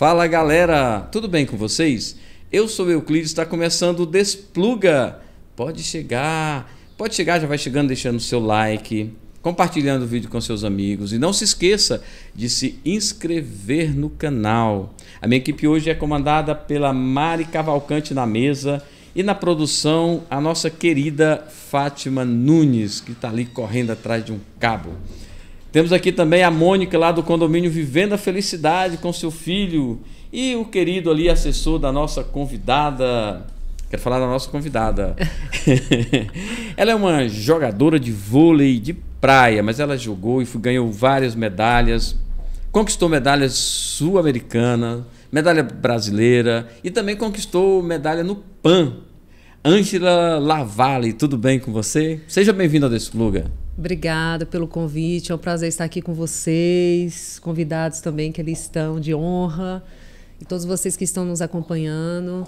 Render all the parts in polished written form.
Fala galera, tudo bem com vocês? Eu sou o Euclides, está começando o Despluga. Pode chegar, já vai chegando deixando o seu like, compartilhando o vídeo com seus amigos e não se esqueça de se inscrever no canal. A minha equipe hoje é comandada pela Mari Cavalcante na mesa e na produção a nossa querida Fátima Nunes, que está ali correndo atrás de um cabo. Temos aqui também a Mônica lá do condomínio Vivendo a Felicidade com seu filho e o querido ali assessor da nossa convidada. Quero falar da nossa convidada. Ela é uma jogadora de vôlei de praia, mas ela jogou e ganhou várias medalhas. Conquistou medalhas sul-americanas, medalha brasileira e também conquistou medalha no PAN. Ângela Lavalle, tudo bem com você? Seja bem-vinda ao Despluga. Obrigada pelo convite, é um prazer estar aqui com vocês, convidados também que ali estão de honra e todos vocês que estão nos acompanhando.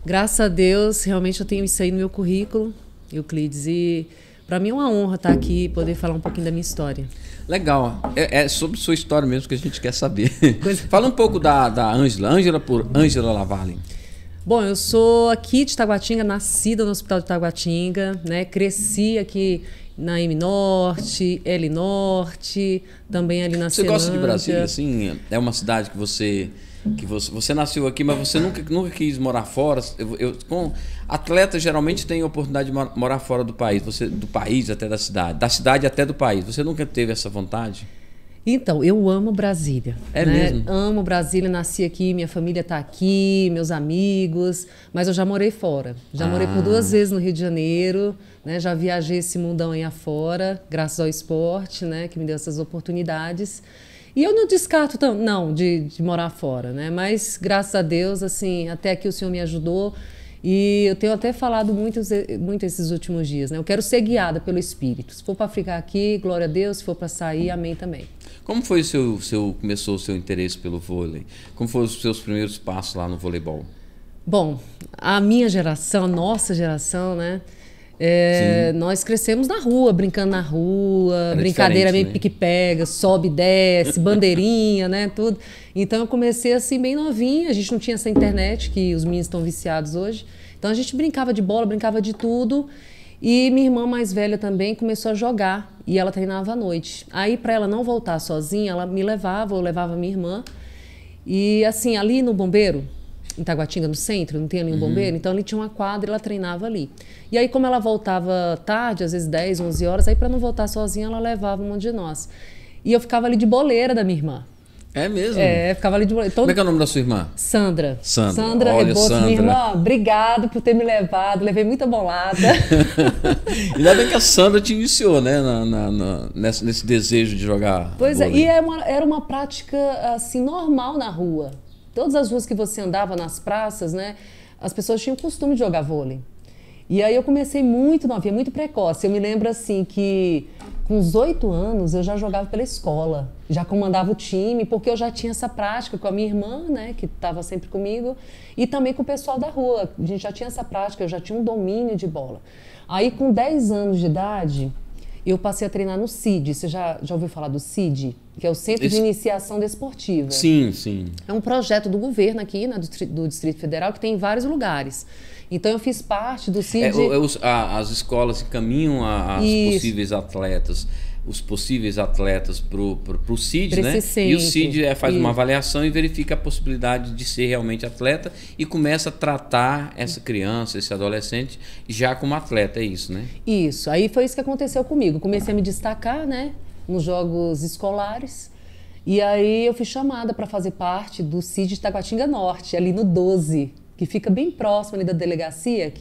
Graças a Deus, realmente eu tenho isso aí no meu currículo, Euclides, e para mim é uma honra estar aqui e poder falar um pouquinho da minha história. Legal, é sobre sua história mesmo que a gente quer saber. Fala um pouco da Ângela por Ângela Lavalle. Bom, eu sou aqui de Taguatinga, nascida no Hospital de Taguatinga, né? Cresci aqui na M Norte, L Norte, também ali na Você gosta de Brasília, assim? É uma cidade que você nasceu aqui, mas você nunca quis morar fora. Com atletas geralmente têm a oportunidade de morar fora do país, do país até da cidade até do país. Você nunca teve essa vontade? Então, eu amo Brasília. É né? mesmo? Amo Brasília, nasci aqui, minha família está aqui, meus amigos, mas eu já morei fora. Já morei por 2 vezes no Rio de Janeiro, né? Já viajei esse mundão aí afora, graças ao esporte, né? Que me deu essas oportunidades. E eu não descarto não de morar fora, né? Mas graças a Deus, assim, até aqui o Senhor me ajudou. E eu tenho até falado muito esses últimos dias, né? Eu quero ser guiada pelo Espírito. Se for para ficar aqui, glória a Deus. Se for para sair, amém também. Como foi começou o seu interesse pelo vôlei? Como foram os seus primeiros passos lá no voleibol? Bom, a minha geração, a nossa geração, né? Nós crescemos na rua, brincando na rua, brincadeira meio pique-pega, sobe e desce, bandeirinha, né, tudo. Então eu comecei assim bem novinha, a gente não tinha essa internet que os meninos estão viciados hoje. Então a gente brincava de bola, brincava de tudo. E minha irmã mais velha também começou a jogar e ela treinava à noite. Aí para ela não voltar sozinha, ela me levava, eu levava minha irmã. E assim, ali no Bombeiro, em Taguatinga, no centro, não tem ali um bombeiro, então ali tinha uma quadra e ela treinava ali. E aí, como ela voltava tarde, às vezes 10, 11 horas, aí para não voltar sozinha, ela levava um monte de nós. E eu ficava ali de boleira da minha irmã. É mesmo? Ficava ali de boleira. Como é que é o nome da sua irmã? Sandra. Sandra Rebouças, minha irmã, obrigado por ter me levado, levei muita bolada. Ainda bem que a Sandra te iniciou, né, nesse desejo de jogar Pois vôlei. Era uma prática, assim, normal na rua. Todas as ruas que você andava nas praças, né, as pessoas tinham o costume de jogar vôlei. E aí eu comecei muito novinha, muito precoce. Eu me lembro assim que com uns 8 anos eu já jogava pela escola, já comandava o time, porque eu já tinha essa prática com a minha irmã, né, que estava sempre comigo, e também com o pessoal da rua. A gente já tinha essa prática, eu já tinha um domínio de bola. Aí com 10 anos de idade, eu passei a treinar no CID. Você já ouviu falar do CID? Que é o Centro de Iniciação Desportiva. Sim, sim. É um projeto do governo aqui, né, do Distrito Federal, que tem em vários lugares. Então eu fiz parte do CID. As escolas encaminham possíveis atletas, os possíveis atletas para o CID, né? E o CID faz uma avaliação e verifica a possibilidade de ser realmente atleta e começa a tratar essa criança, esse adolescente, já como atleta, é isso, né? Isso. Aí foi isso que aconteceu comigo. Comecei a me destacar, né, nos jogos escolares. E aí eu fui chamada para fazer parte do CID de Taguatinga Norte, ali no 12, que fica bem próximo ali da delegacia,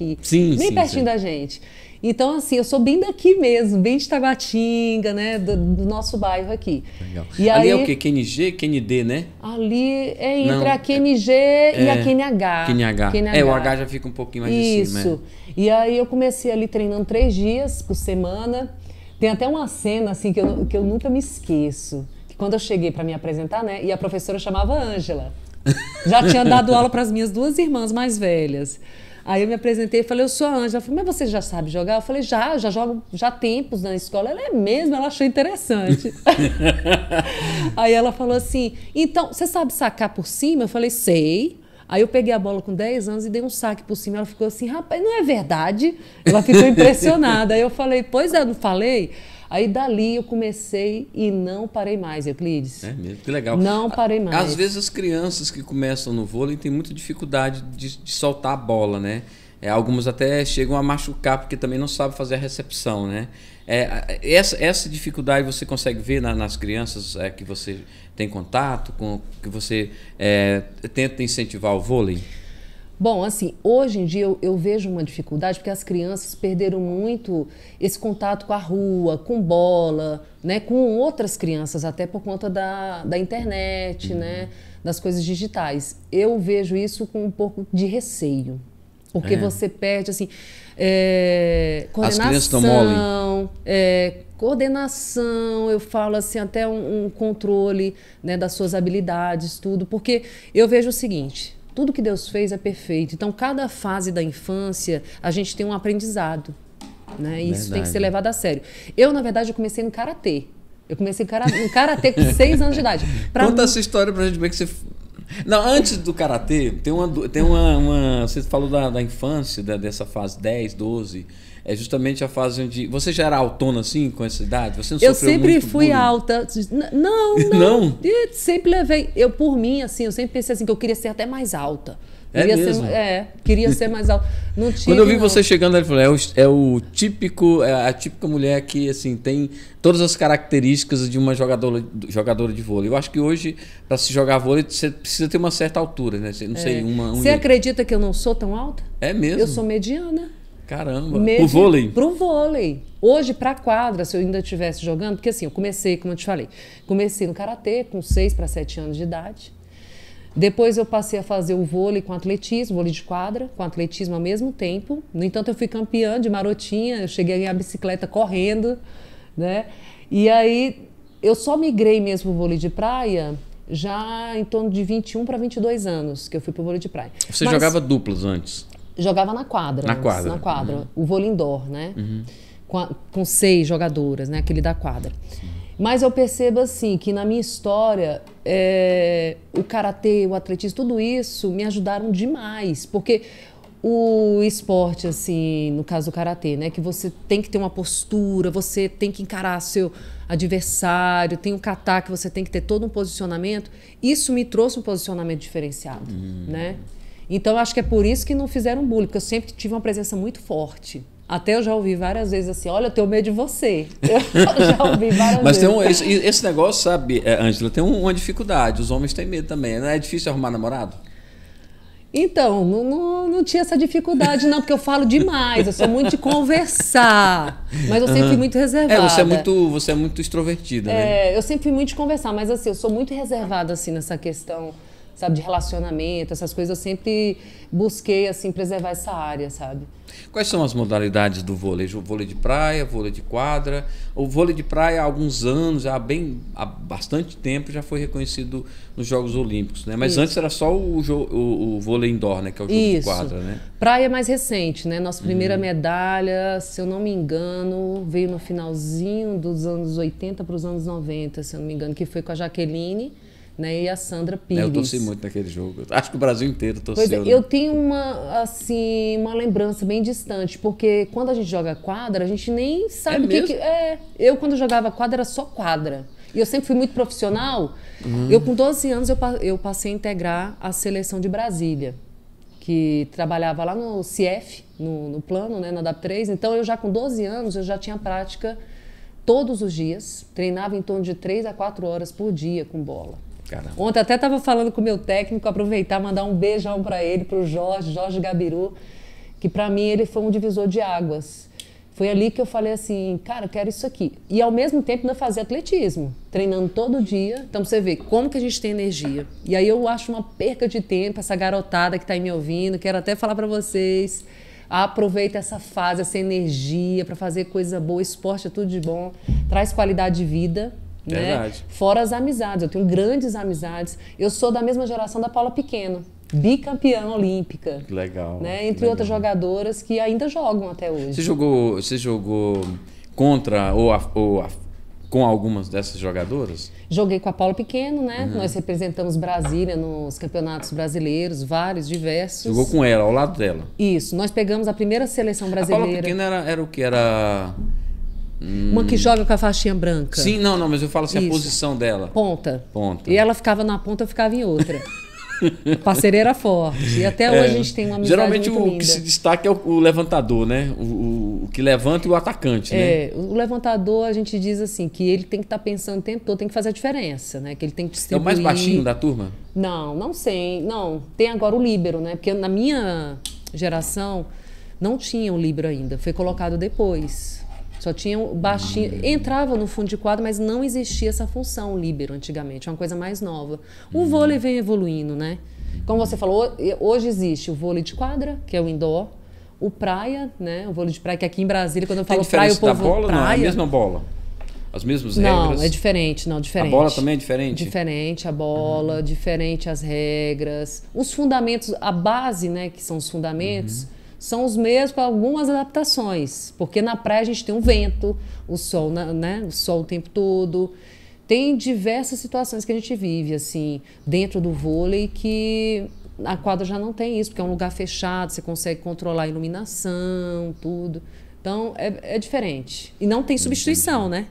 bem pertinho da gente. Então, assim, eu sou bem daqui mesmo, bem de Taguatinga, né, do nosso bairro aqui. Legal. E ali aí, é o quê? QNG, QND, né? Ali é entre a QNG e a QNH. QNH. O H já fica um pouquinho mais de cima. Isso. E aí eu comecei ali treinando 3 dias por semana. Tem até uma cena, assim, que eu nunca me esqueço. Que quando eu cheguei para me apresentar, né, e a professora chamava Ângela. Já tinha dado aula para as minhas 2 irmãs mais velhas. Aí eu me apresentei e falei, eu sou a Ângela. Ela falou, mas você já sabe jogar? Eu falei, já jogo já há tempos na escola. Ela é mesmo, ela achou interessante. Aí ela falou assim, então, você sabe sacar por cima? Eu falei, sei. Aí eu peguei a bola com 10 anos e dei um saque por cima. Ela ficou assim, rapaz, não é verdade? Ela ficou impressionada. Aí eu falei, pois é, não falei? Aí dali eu comecei e não parei mais, Euclides. É mesmo, que legal. Não parei mais. Às vezes as crianças que começam no vôlei têm muita dificuldade de soltar a bola, né? Algumas até chegam a machucar porque também não sabem fazer a recepção, né? Essa dificuldade você consegue ver nas crianças que você tem contato, que você tenta incentivar o vôlei? Bom, assim, hoje em dia eu vejo uma dificuldade porque as crianças perderam muito esse contato com a rua, com bola, né, com outras crianças, até por conta da internet, né, das coisas digitais. Eu vejo isso com um pouco de receio, porque você perde, assim, coordenação, as crianças estão mole. Coordenação, eu falo assim, até um controle, né, das suas habilidades, tudo, porque eu vejo o seguinte... Tudo que Deus fez é perfeito. Então, cada fase da infância, a gente tem um aprendizado. Né? E isso tem que ser levado a sério. Eu, na verdade, eu comecei no karatê. Eu comecei no karatê com 6 anos de idade. Conta essa história pra gente ver que você... Não, antes do karatê, tem uma você falou da infância, dessa fase 10, 12... É justamente a fase onde... Você já era altona assim, com essa idade? Você não eu sofreu sempre muito fui bullying? alta. Não? Eu sempre levei... Eu, por mim, assim, eu sempre pensei assim, que eu queria ser até mais alta. Queria ser mais alta. Não tive, Quando eu vi você chegando, ele falou, a típica mulher que assim, tem todas as características de uma jogadora de vôlei. Eu acho que hoje, para se jogar vôlei, você precisa ter uma certa altura, né? Não sei, Você acredita que eu não sou tão alta? É mesmo? Eu sou mediana. Caramba, pro vôlei? Pro vôlei. Hoje, pra quadra, se eu ainda estivesse jogando, porque assim, eu comecei, como eu te falei, comecei no karatê com 6 para 7 anos de idade. Depois eu passei a fazer o vôlei com atletismo, vôlei de quadra, com atletismo ao mesmo tempo. No entanto, eu fui campeã de marotinha, eu cheguei a ganhar bicicleta correndo, né? E aí, eu só migrei mesmo pro vôlei de praia já em torno de 21 para 22 anos, que eu fui pro vôlei de praia. Você jogava duplas antes? Jogava na quadra. Na quadra. Uhum. O vôlei indoor, né? Uhum. Com 6 jogadoras, né? Aquele da quadra. Sim. Mas eu percebo, assim, que na minha história, o karatê, o atletismo, tudo isso me ajudaram demais. Porque o esporte, assim, no caso do karatê, né? Que você tem que ter uma postura, você tem que encarar seu adversário, tem um kata que você tem que ter todo um posicionamento. Isso me trouxe um posicionamento diferenciado, né? Então, eu acho que é por isso que não fizeram bullying, porque eu sempre tive uma presença muito forte. Até eu já ouvi várias vezes assim, olha, eu tenho medo de você. Eu já ouvi várias Mas vezes. Mas esse negócio, sabe, Ângela, tem uma dificuldade. Os homens têm medo também. Não é difícil arrumar namorado? Então, não tinha essa dificuldade, não, porque eu falo demais. Eu sou muito de conversar. Mas eu sempre fui muito reservada. Você é muito extrovertida, né? Eu sempre fui muito de conversar, mas assim, eu sou muito reservada assim, nessa questão, sabe, de relacionamento, essas coisas. Eu sempre busquei, assim, preservar essa área, sabe? Quais são as modalidades do vôlei? O vôlei de praia, vôlei de quadra. O vôlei de praia há alguns anos, há bastante tempo, já foi reconhecido nos Jogos Olímpicos, né? Mas antes era só o vôlei indoor, né? Que é o jogo de quadra, né? Praia é mais recente, né? Nossa primeira medalha, se eu não me engano, veio no finalzinho dos anos 80 para os anos 90, se eu não me engano, que foi com a Jaqueline, né, e a Sandra Pires. Eu torci muito naquele jogo. Acho que o Brasil inteiro torceu. Pois é, né? Eu tenho uma lembrança bem distante, porque quando a gente joga quadra, a gente nem sabe o que é. Eu, quando jogava quadra, era só quadra. E eu sempre fui muito profissional. Eu, com 12 anos, eu passei a integrar a seleção de Brasília, que trabalhava lá no CIEF, no plano, né, na DAP3. Então, eu já com 12 anos, eu já tinha prática todos os dias. Treinava em torno de 3 a 4 horas por dia com bola. Caramba. Ontem até estava falando com o meu técnico, aproveitar, mandar um beijão para ele, para o Jorge Gabiru, que para mim ele foi um divisor de águas. Foi ali que eu falei assim, cara, eu quero isso aqui. E ao mesmo tempo ainda fazer atletismo, treinando todo dia. Então você vê como que a gente tem energia. E aí eu acho uma perca de tempo, essa garotada que está aí me ouvindo, quero até falar para vocês, aproveita essa fase, essa energia para fazer coisa boa. Esporte é tudo de bom, traz qualidade de vida. Né? Fora as amizades, eu tenho grandes amizades. Eu sou da mesma geração da Paula Pequeno, bicampeã olímpica. Legal. Né? Entre legal. outras jogadoras que ainda jogam até hoje. Você jogou contra ou com algumas dessas jogadoras? Joguei com a Paula Pequeno, né? Nós representamos Brasília nos campeonatos brasileiros, vários, diversos. Jogou com ela, ao lado dela? Isso. Nós pegamos a primeira seleção brasileira. A Paula Pequeno era o que? Era... Uma que joga com a faixinha branca. Sim, não, mas eu falo assim, a posição dela. Ponta. Ponta. E ela ficava na ponta, eu ficava em outra. A parceria era forte. E até hoje a gente tem uma amizade geralmente muito linda. O que se destaca é o levantador, né? O que levanta e o atacante, né? O levantador, a gente diz assim, que ele tem que estar pensando o tempo todo, tem que fazer a diferença, né? Que ele tem que distribuir. É o mais baixinho da turma? Não sei. Não, tem agora o líbero, né? Porque na minha geração não tinha o líbero ainda. Foi colocado depois. Só tinha o baixinho. Entrava no fundo de quadro, mas não existia essa função líbero antigamente. É uma coisa mais nova. O vôlei vem evoluindo, né? Como você falou, hoje existe o vôlei de quadra, que é o indoor, o praia, né? O vôlei de praia, que aqui em Brasília, quando eu falo praia, o povo... Tem diferença da bola? Praia, não, é a mesma bola? As mesmas regras? Não, é diferente, diferente. A bola também é diferente? Diferente a bola, diferente as regras. Os fundamentos, a base, né, que são os fundamentos... são os mesmos com algumas adaptações, porque na praia a gente tem um vento, o sol, né? O sol o tempo todo. Tem diversas situações que a gente vive assim dentro do vôlei que a quadra já não tem isso, porque é um lugar fechado, você consegue controlar a iluminação, tudo. Então é diferente. E não tem substituição, né?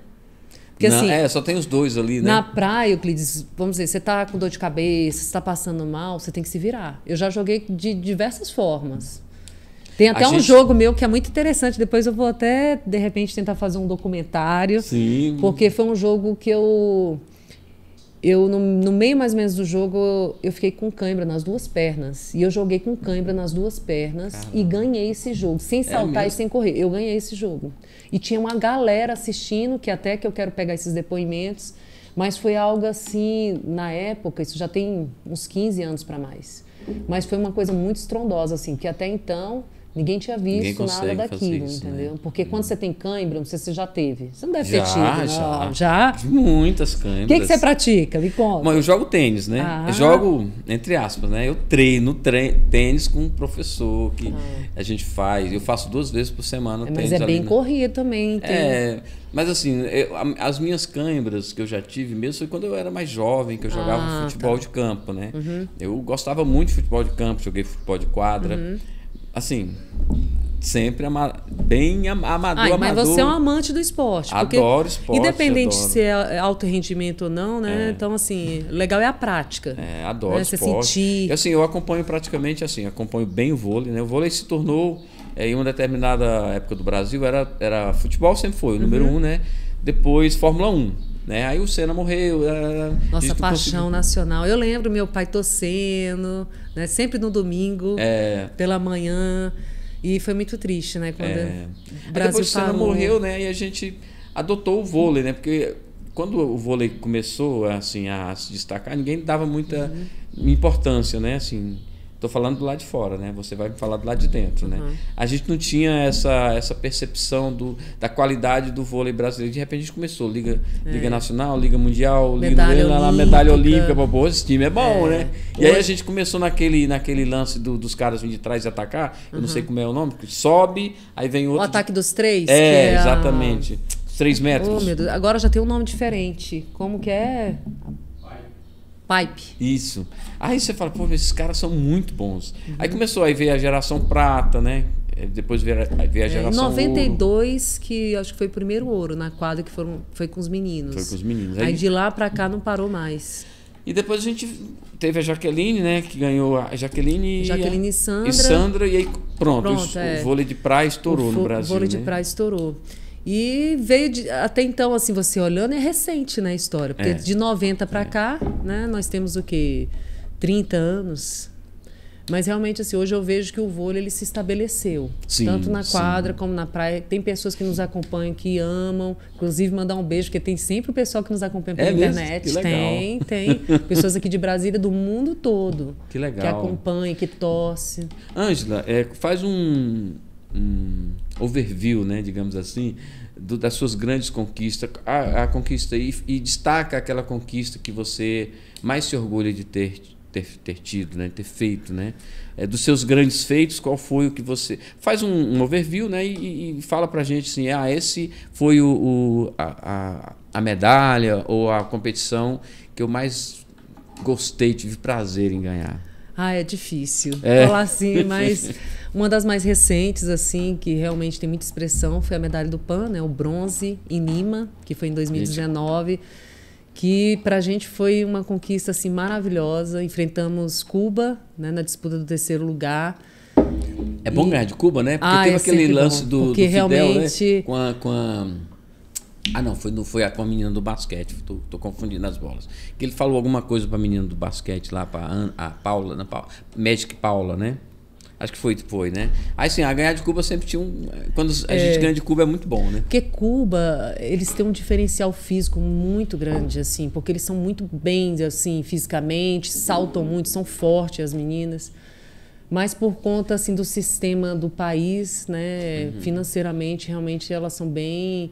Porque, não, assim, só tem os dois ali, né? Na praia, Euclides, vamos dizer, você está com dor de cabeça, você está passando mal, você tem que se virar. Eu já joguei de diversas formas. Tem até um jogo meu que é muito interessante. Depois eu vou até, de repente, tentar fazer um documentário. Sim. Porque foi um jogo que eu no meio mais ou menos do jogo, eu fiquei com cãibra nas duas pernas. E eu joguei com cãibra nas duas pernas. Caramba. E ganhei esse jogo. Sem saltar e sem correr. Eu ganhei esse jogo. E tinha uma galera assistindo, que até que eu quero pegar esses depoimentos. Mas foi algo assim, na época, isso já tem uns 15 anos para mais. Mas foi uma coisa muito estrondosa, assim, que até então... Ninguém tinha visto nada daquilo, isso, entendeu? Né? Porque quando você tem cãibra, não sei se você já teve. Você não deve ter tido. Já? Muitas câimbras. O que você pratica? Me conta. Bom, eu jogo tênis, né? Eu jogo, entre aspas, né? Eu treino tênis com um professor que a gente faz. Eu faço 2 vezes por semana tênis. Mas é bem corrido também. Mas assim, as minhas câimbras que eu já tive mesmo foi quando eu era mais jovem, que eu jogava futebol de campo, né? Eu gostava muito de futebol de campo, joguei futebol de quadra. Assim, sempre bem amador. Mas você é um amante do esporte. Adoro esporte. Independente de se é alto rendimento ou não, né? Então, assim, legal é a prática. Adoro esporte. Você sentir... Assim, eu acompanho praticamente assim, acompanho bem o vôlei, né? O vôlei se tornou, em uma determinada época do Brasil, era futebol sempre foi, o número 1, né? Depois Fórmula 1. Né? Aí o Senna morreu. Nossa, paixão nacional. Eu lembro meu pai torcendo, né? Sempre no domingo, pela manhã. E foi muito triste, né? Quando o Brasil depois o Senna morreu, né? E a gente adotou o vôlei, né? Porque quando o vôlei começou assim, a se destacar, ninguém dava muita importância, né? Assim, tô falando do lado de fora, né? Você vai falar do lado de dentro, né? A gente não tinha essa percepção da qualidade do vôlei brasileiro. De repente a gente começou Liga Nacional, Liga Mundial, medalha olímpica. Pô, esse time é bom, né? E aí a gente começou naquele lance dos caras virem de trás e atacar. Eu não sei como é o nome, sobe, aí vem outro. O ataque dos 3? Exatamente. 3 metros. Oh, meu Deus. Agora já tem um nome diferente. Como que é? Pipe. Isso. Aí você fala, pô, esses caras são muito bons. Aí começou a ver a geração prata, né? Depois veio a geração em 92, ouro. Que acho que foi o primeiro ouro na quadra, que foi com os meninos. Foi com os meninos. Aí de lá pra cá não parou mais. E depois a gente teve a Jaqueline, né? Que ganhou a Jaqueline e Sandra. E Sandra, e aí pronto o vôlei de praia estourou no Brasil. O vôlei de praia estourou. E veio até então, assim, você olhando, é recente, né, a história. Porque de 90 para cá, né, nós temos o quê? 30 anos. Mas realmente, assim, hoje eu vejo que o vôlei ele se estabeleceu. Sim, tanto na quadra como na praia. Tem pessoas que nos acompanham, que amam. Inclusive, mandar um beijo, porque tem sempre o pessoal que nos acompanha pela internet. Que legal. Tem. Pessoas aqui de Brasília, do mundo todo. Que legal. Que acompanham, que torcem. Ângela, faz um overview, né, digamos assim, das suas grandes conquistas, a conquista e destaca aquela conquista que você mais se orgulha de ter ter tido, né? Ter feito, né? Dos seus grandes feitos, qual foi o que você... Faz um overview, né? E fala pra gente assim, esse foi a medalha ou a competição que eu mais gostei, tive prazer em ganhar. É difícil falar assim, mas uma das mais recentes, assim, que realmente tem muita expressão, foi a medalha do PAN, né? O bronze em Lima, que foi em 2019, que para a gente foi uma conquista assim, maravilhosa. Enfrentamos Cuba, né, na disputa do 3º lugar. É bom ganhar de Cuba, né? Porque teve aquele lance do Fidel, realmente... né? Com a... não, foi com a menina do basquete. Tô confundindo as bolas. Que ele falou alguma coisa para a menina do basquete lá, para a Paula, Magic Paula, né? Acho que foi, né? Aí assim, a ganhar de Cuba sempre tinha quando a gente ganha de Cuba é muito bom, né? Porque Cuba, eles têm um diferencial físico muito grande, assim, porque eles são muito bem, assim, fisicamente, saltam muito, são fortes as meninas. Mas por conta, assim, do sistema do país, né? Financeiramente, realmente, elas são bem...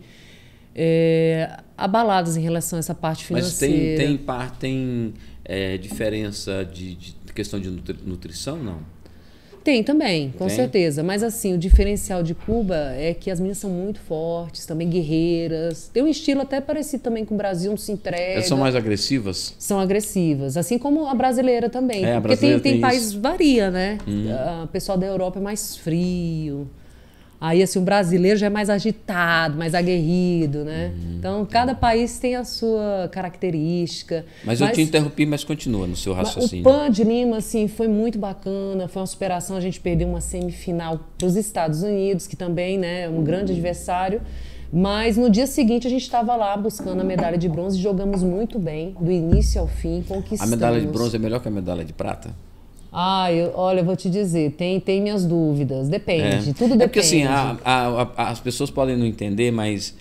abaladas em relação a essa parte financeira. Mas tem diferença de questão de nutrição, não? Tem também, com certeza. Mas assim, o diferencial de Cuba é que as meninas são muito fortes, também guerreiras. Tem um estilo até parecido também com o Brasil, não se entrega. Elas são mais agressivas? São agressivas, assim como a brasileira também. A porque brasileira tem país, varia, né? O pessoal da Europa é mais frio. Aí, assim, o brasileiro já é mais agitado, mais aguerrido, né? Então, cada país tem a sua característica. Mas eu te interrompi, mas continua no seu raciocínio. O PAN de Lima, assim, foi muito bacana, foi uma superação. A gente perdeu uma semifinal para os Estados Unidos, que também, né, é um grande adversário. Mas no dia seguinte a gente estava lá buscando a medalha de bronze e jogamos muito bem, do início ao fim, conquistamos. A medalha de bronze é melhor que a medalha de prata? Olha, eu vou te dizer, tem minhas dúvidas, depende, tudo depende. É porque assim, as pessoas podem não entender, mas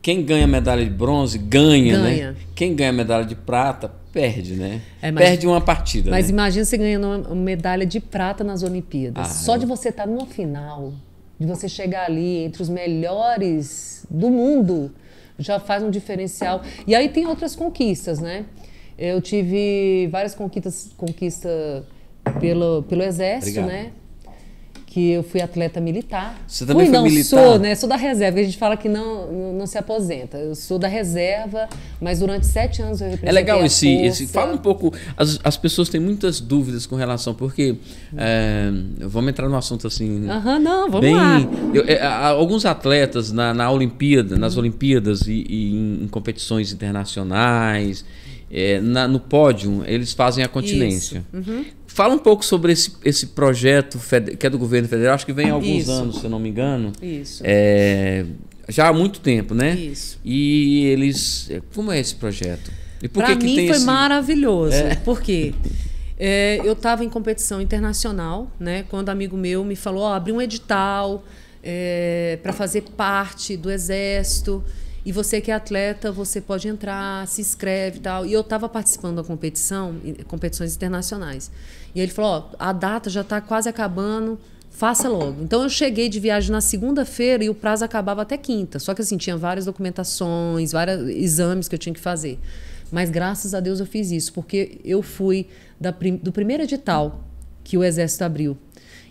quem ganha medalha de bronze ganha, né? Quem ganha medalha de prata perde, né? Perde uma partida. Mas né? imagina você ganhando uma medalha de prata nas Olimpíadas. Só de você estar numa final, de você chegar ali entre os melhores do mundo, já faz um diferencial. E aí tem outras conquistas, né? Eu tive várias conquistas pelo Exército, Obrigado. né? Que eu fui atleta militar. Você também foi militar? Sou, né? Sou da reserva. A gente fala que não se aposenta. Eu sou da reserva, mas durante 7 anos eu representei legal a força. fala um pouco. As pessoas têm muitas dúvidas com relação, porque vamos entrar no assunto assim. Não, vamos lá. Alguns atletas nas Olimpíadas e em competições internacionais. No pódio, eles fazem a continência. Fala um pouco sobre esse projeto que é do governo federal, acho que vem há alguns anos, se eu não me engano. Isso. Já há muito tempo, né? Isso. E eles... Como é esse projeto? Para mim foi maravilhoso. Por quê? Eu estava em competição internacional, né? Quando um amigo meu me falou, abri um edital para fazer parte do Exército. E você que é atleta, você pode entrar, se inscreve e tal. E eu estava participando da competições internacionais. E ele falou, a data já está quase acabando, faça logo. Então eu cheguei de viagem na segunda-feira e o prazo acabava até quinta. Só que assim, tinha várias documentações, vários exames que eu tinha que fazer. Mas graças a Deus eu fiz isso, porque eu fui do primeiro edital que o Exército abriu.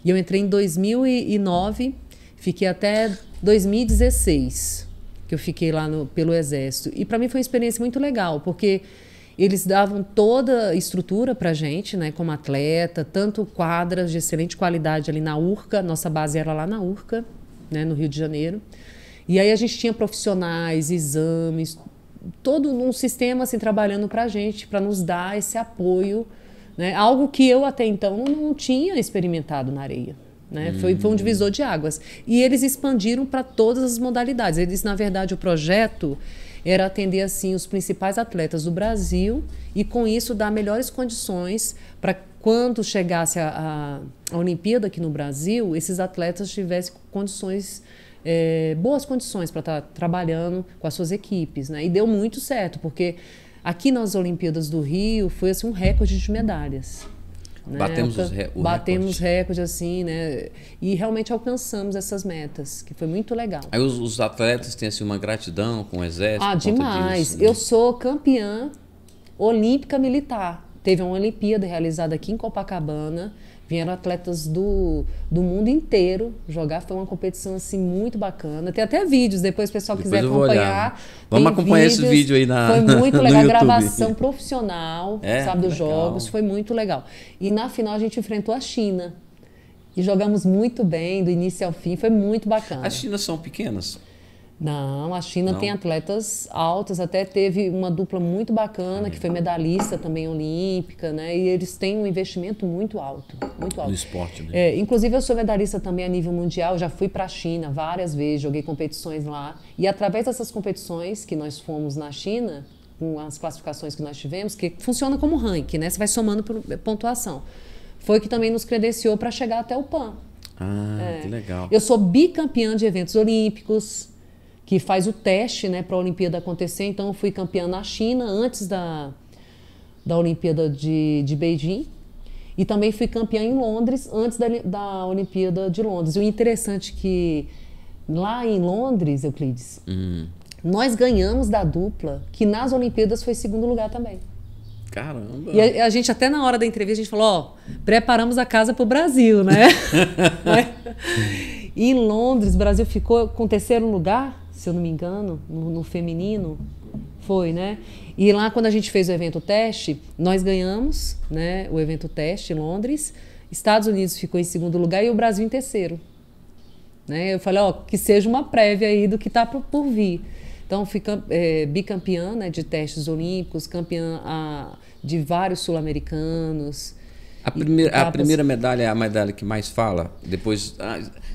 E eu entrei em 2009, fiquei até 2016. Que eu fiquei lá pelo Exército. E para mim foi uma experiência muito legal, porque eles davam toda a estrutura para a gente, né, como atleta, tanto quadras de excelente qualidade ali na Urca, nossa base era lá na Urca, né, no Rio de Janeiro. E aí a gente tinha profissionais, exames, todo um sistema assim, trabalhando para a gente, para nos dar esse apoio, né, algo que eu até então não tinha experimentado na areia. Né? Foi um divisor de águas. E eles expandiram para todas as modalidades. Eles, na verdade, o projeto era atender assim, os principais atletas do Brasil e, com isso, dar melhores condições para quando chegasse a Olimpíada aqui no Brasil, esses atletas tivessem condições, boas condições para estar trabalhando com as suas equipes. Né? E deu muito certo, porque aqui nas Olimpíadas do Rio foi assim, um recorde de medalhas. Né? Batemos recorde assim, né? E realmente alcançamos essas metas, que foi muito legal. Aí os atletas têm assim, uma gratidão com o Exército? Demais. Disso, né? Eu sou campeã olímpica militar. teve uma Olimpíada realizada aqui em Copacabana. Vieram atletas do mundo inteiro jogar. Foi uma competição assim, muito bacana. Tem até vídeos, depois o pessoal quiser acompanhar. Vamos acompanhar esse vídeo aí Foi muito legal. A YouTube. Gravação profissional, sabe, dos legal. Jogos. Foi muito legal. E na final a gente enfrentou a China. E jogamos muito bem, do início ao fim. Foi muito bacana. As chinas são pequenas? Não, a China tem atletas altas, até teve uma dupla muito bacana, que foi medalhista também olímpica, né? E eles têm um investimento muito alto, muito alto. No esporte, né? Inclusive, eu sou medalhista também a nível mundial, já fui para a China várias vezes, joguei competições lá. E através dessas competições que nós fomos na China, com as classificações que nós tivemos, que funciona como ranking, né? Você vai somando por pontuação. Foi que também nos credenciou para chegar até o PAN. Que legal. Eu sou bicampeã de eventos olímpicos, que faz o teste, né, para a Olimpíada acontecer. Então, eu fui campeã na China antes da Olimpíada de Beijing. E também fui campeã em Londres antes da Olimpíada de Londres. E o interessante é que lá em Londres, Euclides, nós ganhamos da dupla, que nas Olimpíadas foi segundo lugar também. Caramba! E a gente, até na hora da entrevista, a gente falou, preparamos a casa para o Brasil, né? E em Londres, o Brasil ficou com terceiro lugar, se eu não me engano, no feminino, foi, né? E lá, quando a gente fez o evento teste, nós ganhamos, né, o evento teste em Londres, Estados Unidos ficou em segundo lugar e o Brasil em terceiro. Né? Eu falei, que seja uma prévia aí do que está por vir. Então, fui bicampeã, né, de testes olímpicos, campeã de vários sul-americanos. A primeira medalha é a medalha que mais fala, depois,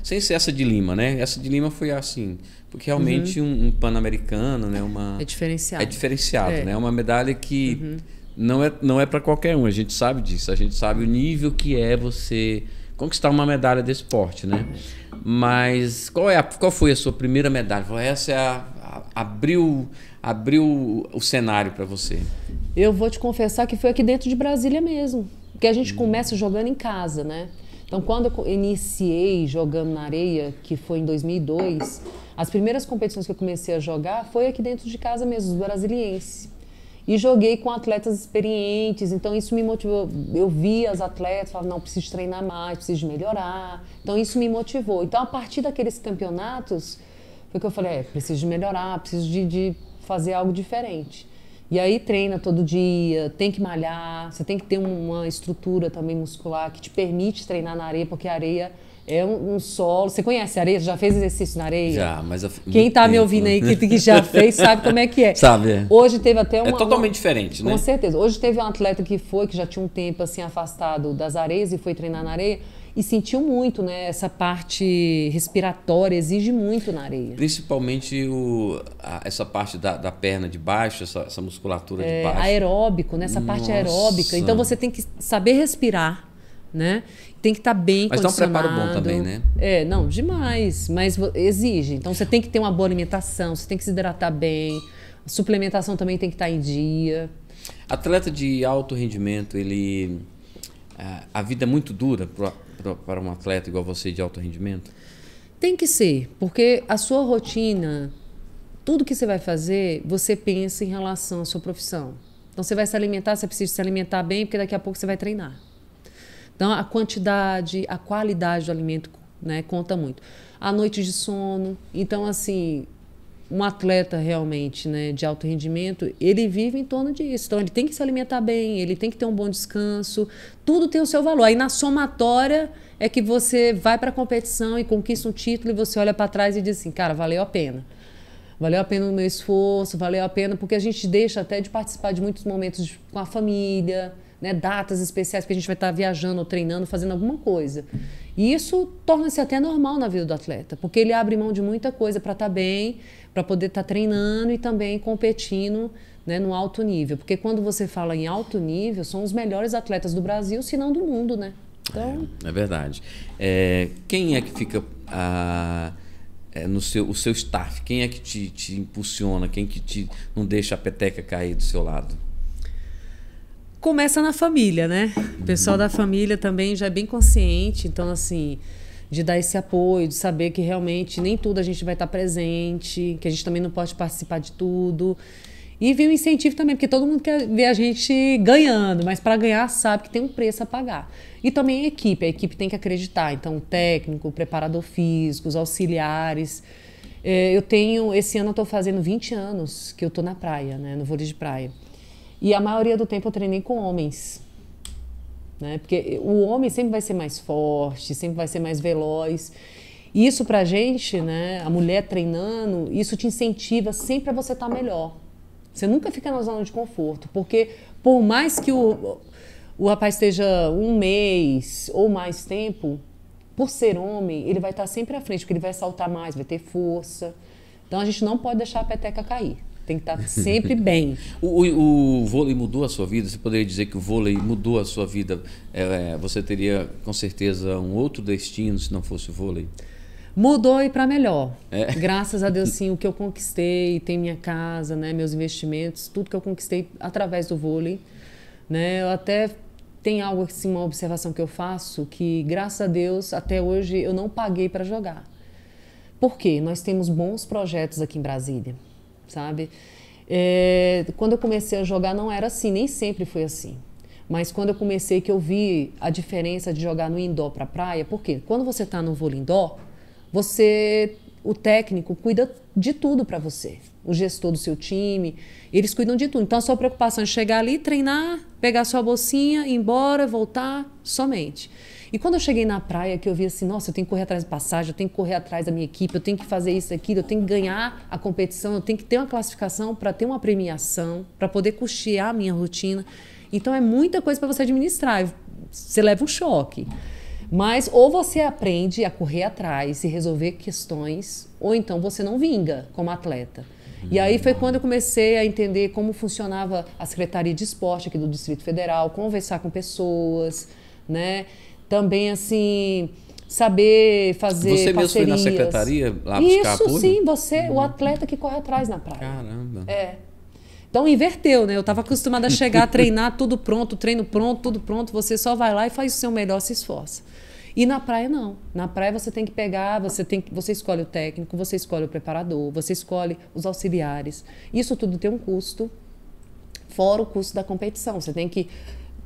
sem ser essa de Lima, né? Essa de Lima foi assim, porque realmente um pan-americano, né? É diferenciado. É diferenciado, né? É uma medalha que não é para qualquer um, a gente sabe disso, a gente sabe o nível que é você conquistar uma medalha desse porte, né? Mas qual foi a sua primeira medalha? Essa abriu o cenário para você. Eu vou te confessar que foi aqui dentro de Brasília mesmo. Porque a gente começa jogando em casa, né? Então, quando eu iniciei jogando na areia, que foi em 2002, as primeiras competições que eu comecei a jogar foi aqui dentro de casa mesmo, os brasilienses. E joguei com atletas experientes, então isso me motivou. Eu via as atletas, falava, não, preciso treinar mais, preciso melhorar. Então, isso me motivou. Então, a partir daqueles campeonatos, foi que eu falei, preciso de melhorar, preciso de fazer algo diferente. E aí treina todo dia, tem que malhar, você tem que ter uma estrutura também muscular que te permite treinar na areia, porque a areia é um solo. Você conhece a areia? Já fez exercício na areia? Já, mas... Quem está me ouvindo aí que já fez sabe como é que é. Sabe. Hoje teve até uma... É totalmente diferente, né? Com certeza. Hoje teve um atleta que já tinha um tempo assim afastado das areias e foi treinar na areia. E sentiu muito, né? Essa parte respiratória exige muito na areia. Principalmente essa parte da perna de baixo, essa musculatura de baixo. Aeróbico, né? Essa parte aeróbica. Então você tem que saber respirar, né? Tem que estar bem condicionado. Mas dá um preparo bom também, né? Não, demais. Mas exige. Então você tem que ter uma boa alimentação, você tem que se hidratar bem. A suplementação também tem que estar em dia. Atleta de alto rendimento, a vida é muito dura para um atleta igual você de alto rendimento? Tem que ser, porque a sua rotina, tudo que você vai fazer, você pensa em relação à sua profissão. Então, você vai se alimentar, você precisa se alimentar bem, porque daqui a pouco você vai treinar. Então, a quantidade, a qualidade do alimento, né, conta muito. A noite de sono. Então, assim, um atleta realmente, né, de alto rendimento, ele vive em torno disso. Então, ele tem que se alimentar bem, ele tem que ter um bom descanso. Tudo tem o seu valor. Aí, na somatória, é que você vai para a competição e conquista um título e você olha para trás e diz assim, cara, valeu a pena. Valeu a pena o meu esforço, valeu a pena, porque a gente deixa até de participar de muitos momentos com a família, né, datas especiais, porque a gente vai estar viajando ou treinando, fazendo alguma coisa. E isso torna-se até normal na vida do atleta, porque ele abre mão de muita coisa para estar bem, para poder estar treinando e também competindo, né, no alto nível. Porque quando você fala em alto nível, são os melhores atletas do Brasil, se não do mundo, né? Então... É verdade. Quem é que fica o seu staff? Quem é que te impulsiona? Quem que não deixa a peteca cair do seu lado? Começa na família, né? O pessoal da família também já é bem consciente, então, assim, de dar esse apoio, de saber que realmente nem tudo a gente vai estar presente, que a gente também não pode participar de tudo. E vi o incentivo também, porque todo mundo quer ver a gente ganhando, mas para ganhar sabe que tem um preço a pagar. E também a equipe tem que acreditar. Então, o técnico, o preparador físico, os auxiliares. Esse ano eu estou fazendo 20 anos que eu estou na praia, né, no vôlei de praia. E a maioria do tempo eu treinei com homens. Né, porque o homem sempre vai ser mais forte, sempre vai ser mais veloz. E isso pra gente, né, a mulher treinando, isso te incentiva sempre a você estar melhor. Você nunca fica na zona de conforto, porque por mais que o rapaz esteja um mês ou mais tempo, por ser homem, ele vai estar sempre à frente, porque ele vai saltar mais, vai ter força. Então a gente não pode deixar a peteca cair. Tem que estar sempre bem. O vôlei mudou a sua vida? Você poderia dizer que o vôlei mudou a sua vida? Você teria, com certeza, um outro destino se não fosse o vôlei? Mudou e para melhor. Graças a Deus, sim, o que eu conquistei, tem minha casa, né, meus investimentos, tudo que eu conquistei através do vôlei. Né, eu até tenho algo assim, uma observação que eu faço, que graças a Deus, até hoje, eu não paguei para jogar. Por quê? Nós temos bons projetos aqui em Brasília, sabe? Quando eu comecei a jogar não era assim, nem sempre foi assim. Mas quando eu comecei, que eu vi a diferença de jogar no indoor para praia, por quê? Quando você está no vôlei indoor, o técnico cuida de tudo para você. O gestor do seu time, eles cuidam de tudo. Então, a sua preocupação é chegar ali, treinar, pegar sua bolsinha, ir embora, voltar, somente. E quando eu cheguei na praia, que eu vi assim, nossa, eu tenho que correr atrás de passagem, eu tenho que correr atrás da minha equipe, eu tenho que fazer isso, aquilo, eu tenho que ganhar a competição, eu tenho que ter uma classificação para ter uma premiação, para poder custear a minha rotina. Então, é muita coisa para você administrar. Você leva um choque. Mas ou você aprende a correr atrás e resolver questões, ou então você não vinga como atleta. E aí foi quando eu comecei a entender como funcionava a Secretaria de Esporte aqui do Distrito Federal, conversar com pessoas, né? Também, assim, saber fazer Você parcerias. mesmo foi na secretaria lá buscar apoio? Isso, sim, você, o atleta que corre atrás na praia. Caramba. Então inverteu, né? Eu estava acostumada a chegar, treinar, tudo pronto, treino pronto, tudo pronto. Você só vai lá e faz o seu melhor, se esforça. E na praia não. Na praia você tem que pegar, você escolhe o técnico, você escolhe o preparador, você escolhe os auxiliares. Isso tudo tem um custo, fora o custo da competição. Você tem que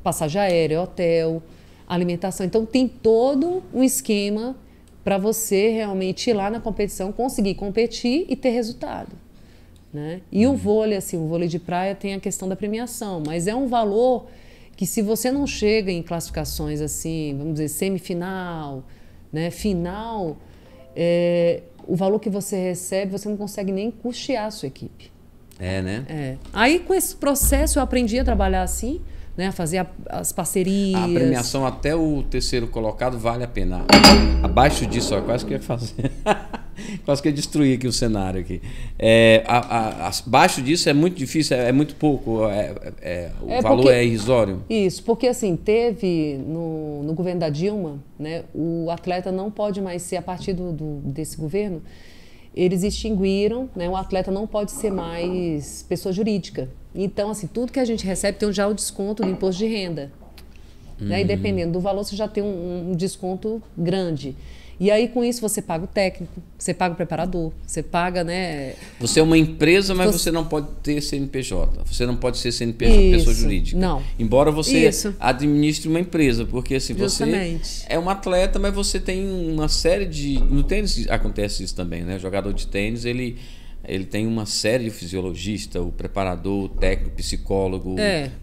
passagem aérea, hotel, alimentação. Então tem todo um esquema para você realmente ir lá na competição, conseguir competir e ter resultado. Né? E o vôlei, assim, o vôlei de praia tem a questão da premiação, mas é um valor que se você não chega em classificações assim, vamos dizer, semifinal, né, final, o valor que você recebe, você não consegue nem custear a sua equipe. Né? Aí, com esse processo, eu aprendi a trabalhar assim, né, a fazer as parcerias. A premiação até o terceiro colocado vale a pena. Abaixo disso, ó, quase que ia fazer. Quase que ia destruir aqui o cenário aqui. Abaixo disso é muito difícil, é muito pouco, o valor é irrisório. Isso, porque assim, teve no governo da Dilma, né, o atleta não pode mais ser, a partir desse governo, eles extinguiram, né, o atleta não pode ser mais pessoa jurídica. Então, assim, tudo que a gente recebe tem já o desconto do imposto de renda. Né, e dependendo do valor, você já tem um desconto grande. E aí, com isso, você paga o técnico, você paga o preparador, você paga, né... Você é uma empresa, mas você não pode ter CNPJ. Você não pode ser CNPJ, pessoa jurídica. Não. Embora você administre uma empresa, porque assim, Justamente. Você é um atleta, mas você tem uma série de... No tênis acontece isso também, né? O jogador de tênis, ele tem uma série de fisiologistas, o preparador, o técnico, o psicólogo,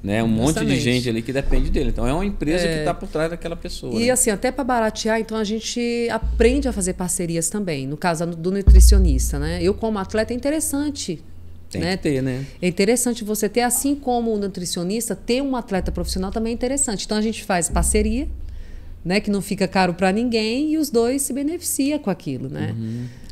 né? Um monte de gente ali que depende dele. Então é uma empresa que está por trás daquela pessoa. E assim, até para baratear, então a gente aprende a fazer parcerias também. No caso do nutricionista, né? Eu como atleta é interessante. Tem que ter, né? É interessante você ter, assim como o nutricionista, ter um atleta profissional também é interessante. Então a gente faz parceria, né? Que não fica caro para ninguém e os dois se beneficiam com aquilo, né?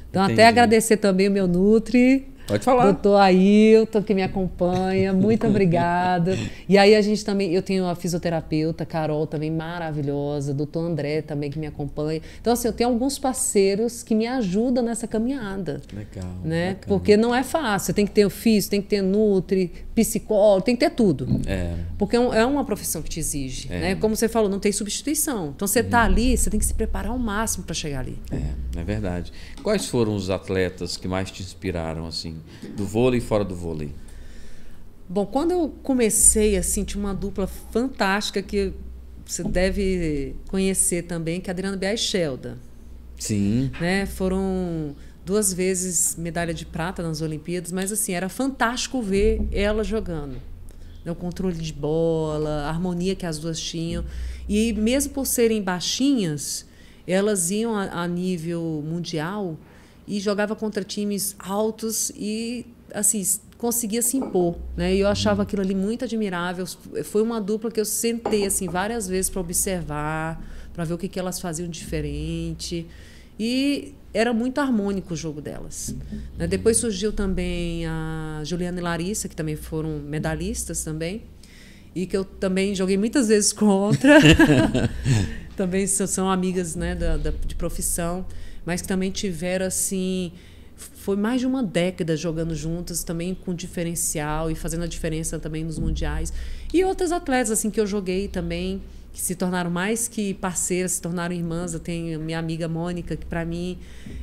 Então, até agradecer também o meu Nutri. Pode falar. Doutor Ailton, que me acompanha. Muito obrigada. E aí, a gente também... Eu tenho a fisioterapeuta, Carol, também maravilhosa. Doutor André também, que me acompanha. Então, assim, eu tenho alguns parceiros que me ajudam nessa caminhada. Legal. Né? Porque não é fácil. Você tem que ter o físio, tem que ter Nutri, psicólogo, tem que ter tudo. Porque é uma profissão que te exige. Né? Como você falou, não tem substituição. Então, você está ali, você tem que se preparar ao máximo para chegar ali. É verdade. Quais foram os atletas que mais te inspiraram, assim, do vôlei e fora do vôlei? Bom, quando eu comecei, assim, tinha uma dupla fantástica que você deve conhecer também, que é a Adriana Biá e Shelda. Sim. Né? Foram 2 vezes medalha de prata nas Olimpíadas, mas assim, era fantástico ver ela jogando. O controle de bola, a harmonia que as duas tinham. E mesmo por serem baixinhas, elas iam a nível mundial e jogavam contra times altos e assim conseguia se impor, né? E eu achava aquilo ali muito admirável. Foi uma dupla que eu sentei assim várias vezes para observar, para ver o que elas faziam diferente. E era muito harmônico o jogo delas. Né? Depois surgiu também a Juliana e Larissa, que também foram medalhistas também, e que eu também joguei muitas vezes contra. Também são amigas, né, de profissão, mas que também tiveram assim... Foi mais de uma década jogando juntas, também com diferencial e fazendo a diferença também nos mundiais. E outras atletas assim que eu joguei também, que se tornaram mais que parceiras, se tornaram irmãs. Eu tenho minha amiga Mônica, que para mim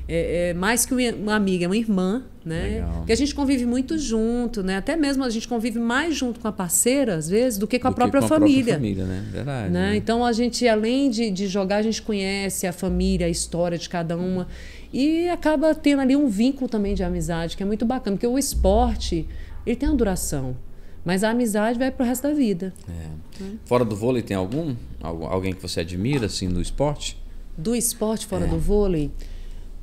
é mais que uma amiga, é uma irmã, né? Legal. Porque a gente convive muito junto, né? Até mesmo a gente convive mais junto com a parceira, às vezes, do que com a própria família. A própria família, né? Verdade. Né? Né? Então, a gente, além de jogar, a gente conhece a família, a história de cada uma. E acaba tendo ali um vínculo também de amizade, que é muito bacana. Porque o esporte, ele tem uma duração. Mas a amizade vai pro resto da vida. Fora do vôlei, tem alguém que você admira, assim, no esporte? Do esporte fora do vôlei,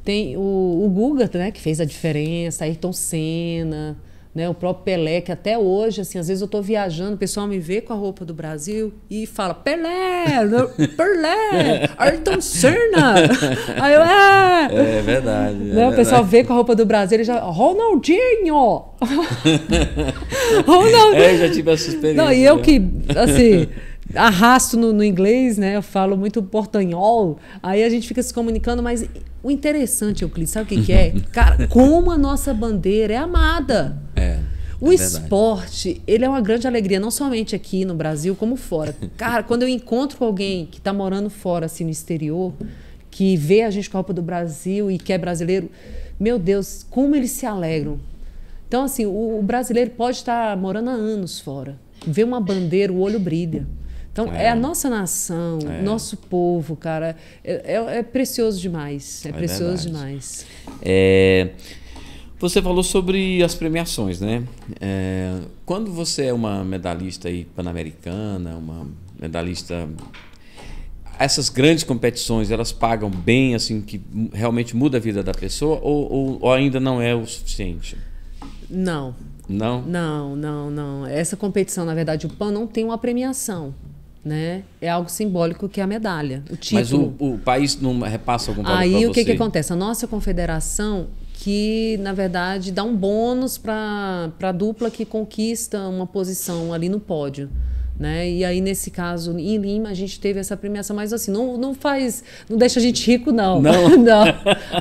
tem o Guga, né, que fez a diferença, Ayrton Senna, né, o próprio Pelé, que até hoje, assim, às vezes eu estou viajando, o pessoal me vê com a roupa do Brasil e fala, Pelé, Ayrton Senna. Aí eu, É verdade. Né, o pessoal vê com a roupa do Brasil e já, Ronaldinho! Ronaldinho! Eu já tive essa experiência. Não, e eu que, assim, arrasto no inglês, né? Eu falo muito portanhol, aí a gente fica se comunicando, mas o interessante, Euclides, sabe o que é? Cara, como a nossa bandeira é amada. O esporte, ele é uma grande alegria, não somente aqui no Brasil, como fora. Cara, quando eu encontro com alguém que está morando fora, assim, no exterior, que vê a gente com a roupa do Brasil e que é brasileiro, meu Deus, como eles se alegram. Então, assim, o brasileiro pode estar morando há anos fora. Vê uma bandeira, o olho brilha. Então, é a nossa nação, nosso povo, cara. É precioso demais. É precioso demais. Você falou sobre as premiações, né? Quando você é uma medalhista aí pan-americana, uma medalhista... Essas grandes competições, elas pagam bem, assim, que realmente muda a vida da pessoa ou ainda não é o suficiente? Não. Não? Não. Essa competição, na verdade, o PAN não tem uma premiação, né? É algo simbólico que é a medalha, o título. Mas o país não repassa algum valor para você? Aí o que acontece? A nossa confederação, que na verdade dá um bônus para a dupla que conquista uma posição ali no pódio. Né? E aí, nesse caso, em Lima, a gente teve essa premiação, mas assim, não deixa a gente rico, não. Não.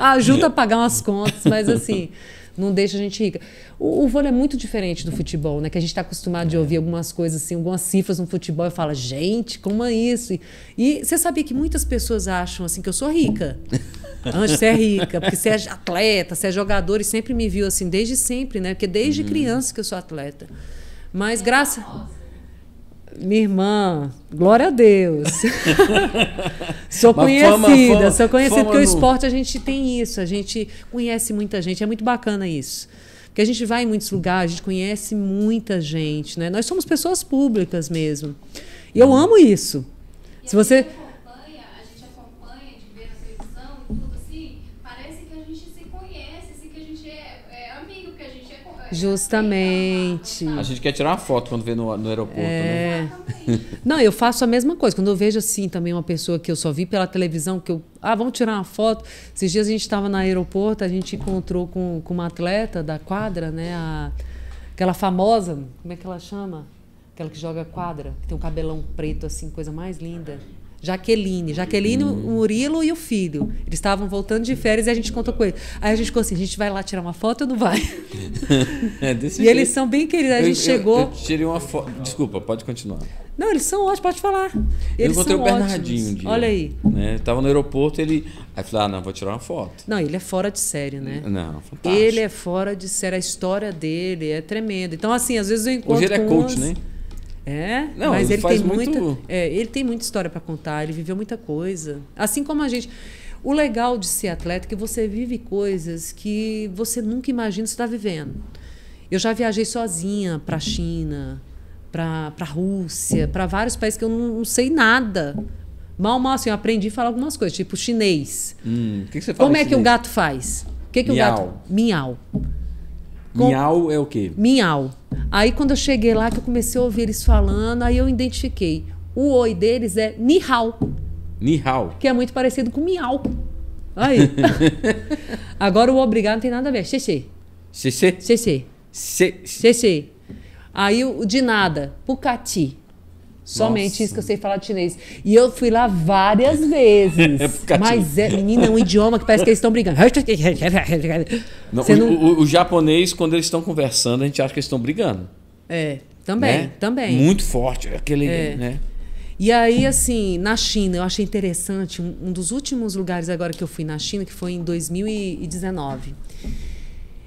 Ajuda a pagar umas contas, mas assim, não deixa a gente rica. O vôlei é muito diferente do futebol, né? Que a gente está acostumado de ouvir algumas coisas assim, algumas cifras no futebol e fala, gente, como é isso? E você sabia que muitas pessoas acham assim que eu sou rica? Antes você é rica, porque você é atleta, você é jogador e sempre me viu assim, desde sempre, né? Porque desde criança que eu sou atleta. Mas minha irmã, glória a Deus. Sou conhecida, porque o esporte a gente tem isso, a gente conhece muita gente, é muito bacana isso. Porque a gente vai em muitos lugares, a gente conhece muita gente, né? Nós somos pessoas públicas mesmo. E eu amo isso. Se você a gente acompanha de ver na televisão e tudo assim, parece que a gente se conhece, assim, que a gente é amigo, que a gente é justamente. A gente quer tirar uma foto quando vê no aeroporto, né? Não, eu faço a mesma coisa. Quando eu vejo assim também uma pessoa que eu só vi pela televisão, que vamos tirar uma foto. Esses dias a gente estava no aeroporto, a gente encontrou com uma atleta da quadra, né? Aquela famosa, como é que ela chama? Aquela que joga quadra, que tem um cabelão preto, assim, coisa mais linda. Jaqueline, o Murilo e o filho. Eles estavam voltando de férias e a gente contou com ele. Aí a gente ficou assim, a gente vai lá tirar uma foto ou não vai? Desse e jeito. eles são bem queridos. A gente chegou... Eu tirei uma foto... Desculpa, pode continuar. Não, eles são ótimos, pode falar. Eles eu encontrei são o Bernardinho ótimos. um dia. Olha aí. Né? Tava no aeroporto, ele... Aí eu falei, não, vou tirar uma foto. Não, ele é fora de série, né? Não, fantástico. Ele é fora de série, a história dele é tremenda. Então, assim, às vezes eu encontro Hoje ele é coach, né? É, não, mas ele faz tem muito... ele tem muita história para contar, ele viveu muita coisa. Assim como a gente... O legal de ser atleta é que você vive coisas que você nunca imagina você estar vivendo. Eu já viajei sozinha para a China, para a Rússia, para vários países que eu não sei nada. Mal, assim, eu aprendi a falar algumas coisas, tipo chinês. Que você fala Como é chinês? que o gato faz? O gato... Miau. Miau é o quê? Miau. Aí, quando eu cheguei lá, que eu comecei a ouvir eles falando, aí eu identifiquei. O oi deles é ni hao. Ni hao. Que é muito parecido com miau. Aí. Agora, o obrigado não tem nada a ver. Xexê. Xexê? Xexê. Xexê. Aí, o de nada. Pucati. Somente Nossa. isso que eu sei falar de chinês. E eu fui lá várias vezes. Mas, menina, é um idioma que parece que eles estão brigando. Não, o japonês, quando eles estão conversando, a gente acha que eles estão brigando. Também, né? também. Muito forte. Aquele, né? E aí, assim, na China, eu achei interessante, um dos últimos lugares agora que eu fui na China, que foi em 2019.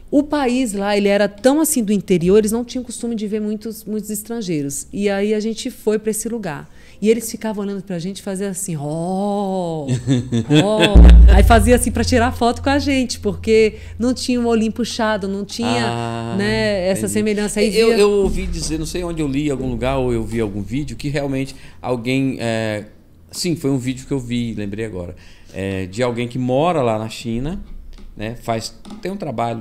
O país lá, ele era tão assim do interior, eles não tinham costume de ver muitos estrangeiros. E aí a gente foi para esse lugar. E eles ficavam olhando pra gente e faziam assim, Aí fazia assim para tirar foto com a gente, porque não tinha um olhinho puxado, não tinha né, essa semelhança. Aí eu ouvi dizer, não sei onde eu li, em algum lugar, ou eu vi algum vídeo, que realmente alguém... sim, foi um vídeo que eu vi, lembrei agora. De alguém que mora lá na China... Né, tem um trabalho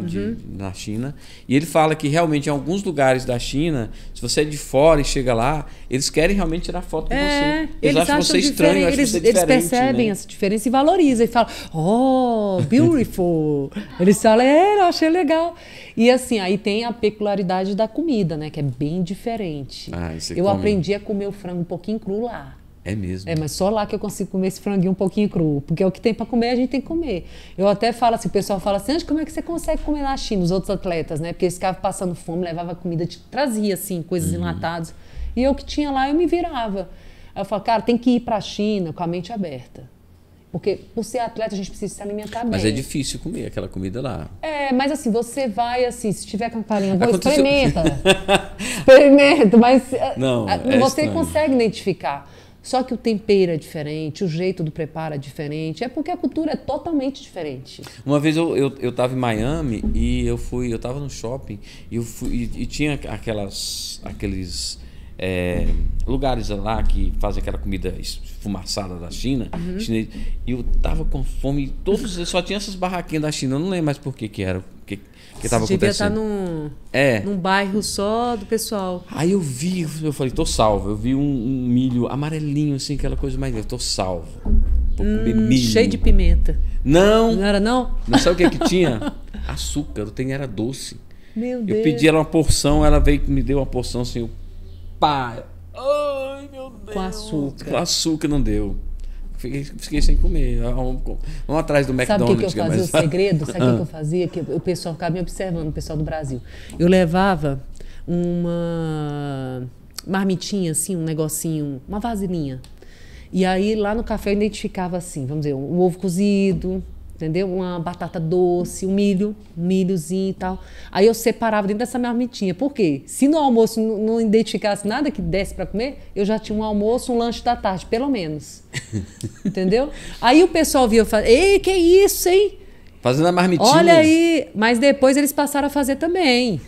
na China e ele fala que realmente em alguns lugares da China, se você é de fora e chega lá, eles querem realmente tirar foto com você. Eles acham você estranho, eles percebem, né, essa diferença e valorizam e falam, beautiful. Eles falam, eu achei legal. E assim, aí tem a peculiaridade da comida, né, que é bem diferente. Eu aprendi a comer o frango um pouquinho cru lá. É mesmo? Mas só lá que eu consigo comer esse franguinho um pouquinho cru. Porque é o que tem para comer, a gente tem que comer. Eu até falo assim, o pessoal fala assim, como é que você consegue comer na China, os outros atletas, né? Porque eles ficavam passando fome, levava comida, trazia, assim, coisas enlatadas. E eu que tinha lá, eu me virava. Aí eu falo, cara, tem que ir para a China com a mente aberta. Porque por ser atleta, a gente precisa se alimentar bem. Mas é difícil comer aquela comida lá. Mas assim, você vai assim, se tiver com a farinha boa, experimenta. Experimenta, mas você consegue identificar. Só que o tempero é diferente, o jeito do preparo é diferente. É porque a cultura é totalmente diferente. Uma vez eu estava em Miami e eu estava no shopping e tinha aqueles lugares lá que fazem aquela comida esfumaçada da China. Chinês, e eu tava com fome. Só tinha essas barraquinhas da China. Eu não lembro mais por que era. Que tava devia acontecendo. Estar num bairro só do pessoal. Aí eu falei, tô salvo. Eu vi um milho amarelinho, assim, aquela coisa mais. Eu tô salvo. Vou comer milho. Cheio de pimenta. Não. Não era, não? Não sabe o que tinha? Açúcar. O trem era doce. Meu Deus. Eu pedi ela uma porção, ela veio e me deu uma porção assim. Ai, meu Deus. Com açúcar. Com açúcar não deu. Fiquei sem comer. Vamos atrás do McDonald's. Sabe o que eu fazia? O segredo? Sabe o que eu fazia? Que o pessoal ficava me observando, o pessoal do Brasil. Eu levava uma marmitinha, assim, um negocinho, uma vasilhinha. E aí, lá no café, eu identificava assim, vamos dizer, um ovo cozido, entendeu? Uma batata doce, um milhozinho e tal. Aí eu separava dentro dessa marmitinha. Por quê? Se no almoço não identificasse nada que desse para comer, eu já tinha um almoço, um lanche da tarde, pelo menos. Entendeu? Aí o pessoal via, eu falava, ei, que isso, hein? Fazendo a marmitinha. Olha aí, mas depois eles passaram a fazer também.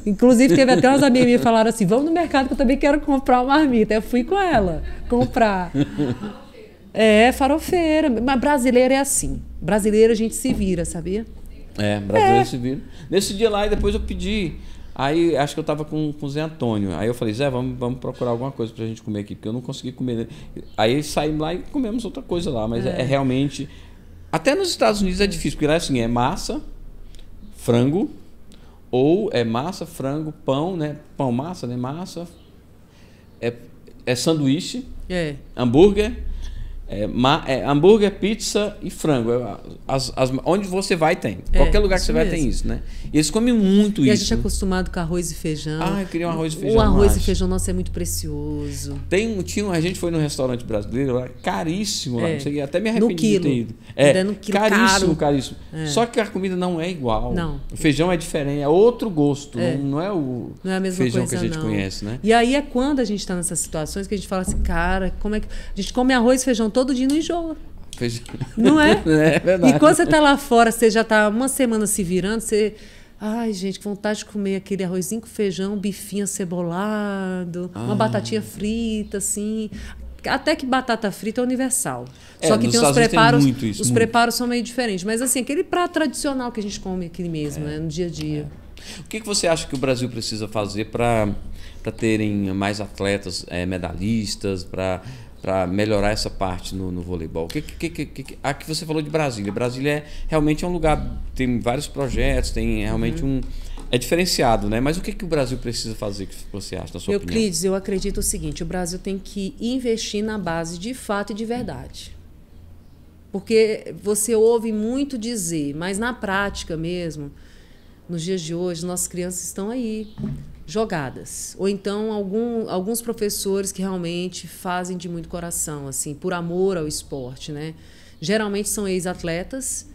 Inclusive, teve até umas amigas minhas que falaram assim, vamos no mercado que eu também quero comprar uma marmita. Eu fui com ela comprar. Farofeira. Mas brasileiro é assim. Brasileiro a gente se vira, sabia? Brasileiro se vira. Nesse dia lá, e depois eu pedi. Aí, acho que eu tava com o Zé Antônio. Aí eu falei, Zé, vamos procurar alguma coisa pra gente comer aqui, porque eu não consegui comer. Aí saímos lá e comemos outra coisa lá. Mas é realmente... Até nos Estados Unidos é difícil, porque lá assim, é massa, frango, ou é massa, frango, pão, né? Pão, massa, né? Massa. É sanduíche, hambúrguer hambúrguer, pizza e frango. Onde você vai tem. Qualquer lugar que você vai tem isso, né? E eles comem muito isso. E a gente é acostumado com arroz e feijão. Eu queria um arroz e feijão. O arroz e feijão nosso é muito precioso. A gente foi num restaurante brasileiro lá, caríssimo lá. Não sei, até me arrependi no quilo. de ter ido. No quilo Caríssimo. Só que a comida não é igual. Não. O feijão é diferente, é outro gosto. Não é o feijão que a gente conhece, né? E aí é quando a gente está nessas situações que a gente fala assim, cara, como é que... A gente come arroz e feijão todo dia e não enjoa. Não é? É verdade. E quando você está lá fora, você já está uma semana se virando, você... Ai, gente, que vontade de comer aquele arrozinho com feijão, bifinho cebolado, uma batatinha frita, assim. Até que batata frita é universal. Só que tem os preparos. Os preparos são meio diferentes. Mas assim, aquele prato tradicional que a gente come aqui mesmo, né, no dia a dia. O que você acha que o Brasil precisa fazer para terem mais atletas medalhistas, para melhorar essa parte no voleibol? Aqui você falou de Brasília. Brasília realmente é um lugar, tem vários projetos, tem realmente é diferenciado, né? Mas o que o Brasil precisa fazer, que você acha, na sua opinião? Euclides, eu acredito o seguinte, o Brasil tem que investir na base de fato e de verdade. Porque você ouve muito dizer, mas na prática mesmo, nos dias de hoje, nossas crianças estão aí, jogadas. Ou então alguns professores que realmente fazem de muito coração, assim, por amor ao esporte, né? Geralmente são ex-atletas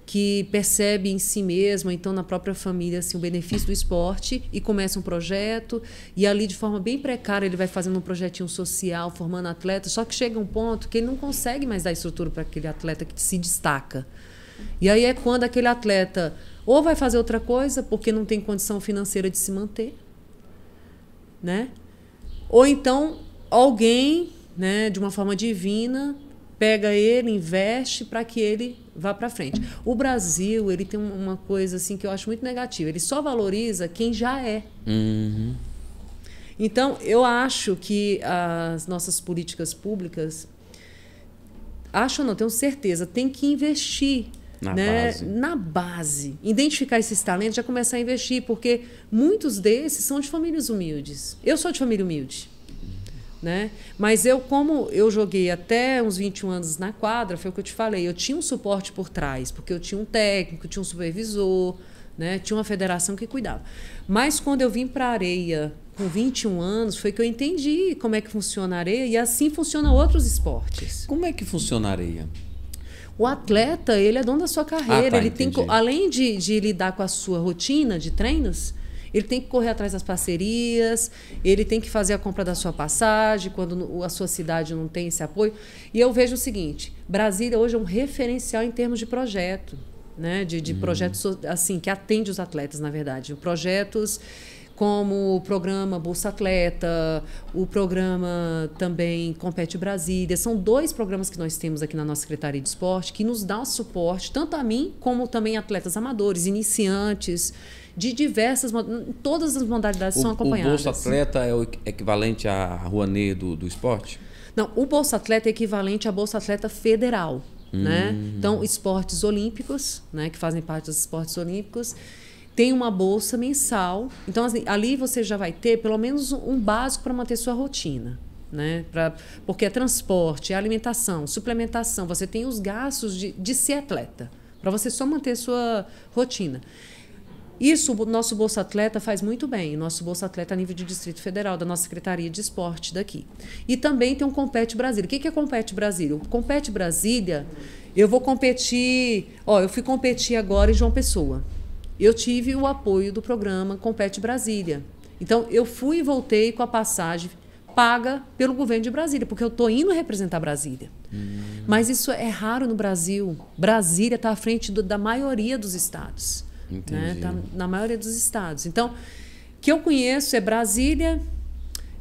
que percebem em si mesmo, então na própria família, assim, o benefício do esporte e começa um projeto e ali de forma bem precária ele vai fazendo um projetinho social, formando atletas, só que chega um ponto que ele não consegue mais dar estrutura para aquele atleta que se destaca. E aí é quando aquele atleta ou vai fazer outra coisa porque não tem condição financeira de se manter, né? Ou então alguém, né, de uma forma divina, pega ele, investe para que ele vá para frente. O Brasil, ele tem uma coisa assim que eu acho muito negativa. Ele só valoriza quem já é. Então, eu acho que as nossas políticas públicas, tenho certeza, tem que investir na base. Identificar esses talentos, já começar a investir, porque muitos desses são de famílias humildes. Eu sou de família humilde. Né? Mas como eu joguei até uns 21 anos na quadra, foi o que eu te falei, eu tinha um suporte por trás, porque eu tinha um técnico, tinha um supervisor, né? Tinha uma federação que cuidava. Mas quando eu vim para a areia com 21 anos, foi que eu entendi como é que funciona a areia e assim funciona outros esportes. Como é que funciona a areia? O atleta, ele é dono da sua carreira, ele entendi. tem, além de lidar com a sua rotina de treinos, ele tem que correr atrás das parcerias, ele tem que fazer a compra da sua passagem, quando a sua cidade não tem esse apoio. E eu vejo o seguinte, Brasília hoje é um referencial em termos de projeto, né? De projetos assim, que atende os atletas, na verdade. Projetos como o programa Bolsa Atleta, o programa também Compete Brasília. São 2 programas que nós temos aqui na nossa Secretaria de Esporte que nos dão suporte, tanto a mim como também atletas amadores, iniciantes, de diversas, todas as modalidades são acompanhadas. O Bolsa Atleta é o equivalente à Rouanet do esporte? Não, o Bolsa Atleta é equivalente à Bolsa Atleta Federal. Né? Então, esportes olímpicos, né, que fazem parte dos esportes olímpicos, tem uma bolsa mensal. Então, assim, ali você já vai ter pelo menos um básico para manter sua rotina. Né? Porque é transporte, é alimentação, suplementação. Você tem os gastos de ser atleta, para você só manter sua rotina. Isso o nosso Bolsa Atleta faz muito bem. O nosso Bolsa Atleta a nível de Distrito Federal, da nossa Secretaria de Esporte daqui. E também tem um Compete Brasília. O que é Compete Brasília? O Compete Brasília, eu vou competir... eu fui competir agora em João Pessoa. Eu tive o apoio do programa Compete Brasília. Então, eu fui e voltei com a passagem paga pelo governo de Brasília, porque eu estou indo representar Brasília. Mas isso é raro no Brasil. Brasília está à frente da maioria dos estados. Né? Tá na maioria dos estados. Então, o que eu conheço é Brasília,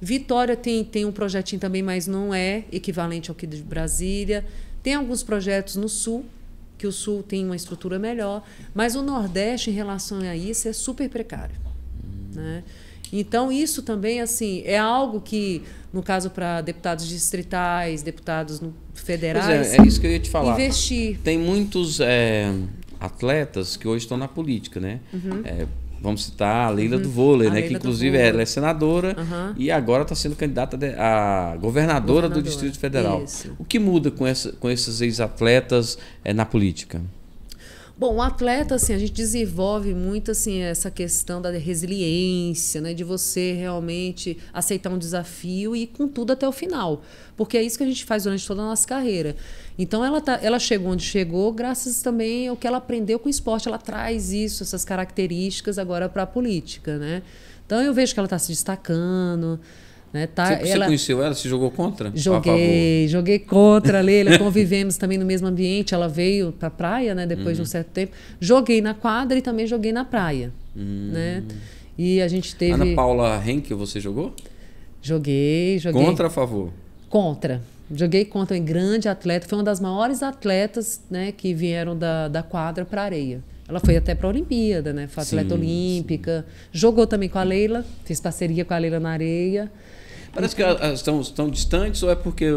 Vitória tem um projetinho também, mas não é equivalente ao que de Brasília. Tem alguns projetos no Sul, que o Sul tem uma estrutura melhor, mas o Nordeste, em relação a isso, é super precário. Né? Então, isso também assim, é algo que, no caso para deputados distritais, deputados federais... É isso que eu ia te falar. Investir. Tem muitos... atletas que hoje estão na política, né? Vamos citar a Leila do vôlei, né? Que inclusive ela é senadora e agora está sendo candidata a governadora do Distrito Federal. Isso. O que muda com esses ex-atletas na política? Bom, o atleta, assim, a gente desenvolve muito assim, essa questão da resiliência, né, de você realmente aceitar um desafio e ir com tudo até o final. Porque é isso que a gente faz durante toda a nossa carreira. Então, ela chegou onde chegou graças também ao que ela aprendeu com o esporte. Ela traz isso, essas características agora para a política, né? Então, eu vejo que ela está se destacando. Né, tá, você conheceu ela? Você jogou contra? Joguei contra a Leila, convivemos também no mesmo ambiente. Ela veio para a praia, né, depois de um certo tempo. Joguei na quadra e também joguei na praia. Né? E a gente teve... Ana Paula Henkel, você jogou? Joguei. Contra ou a favor? Contra. Joguei contra um grande atleta. Foi uma das maiores atletas, né, que vieram da quadra para a areia. Ela foi até para a Olimpíada, né? Foi atleta olímpica. Jogou também com a Leila. Fez parceria com a Leila na areia. Parece que estão distantes ou é porque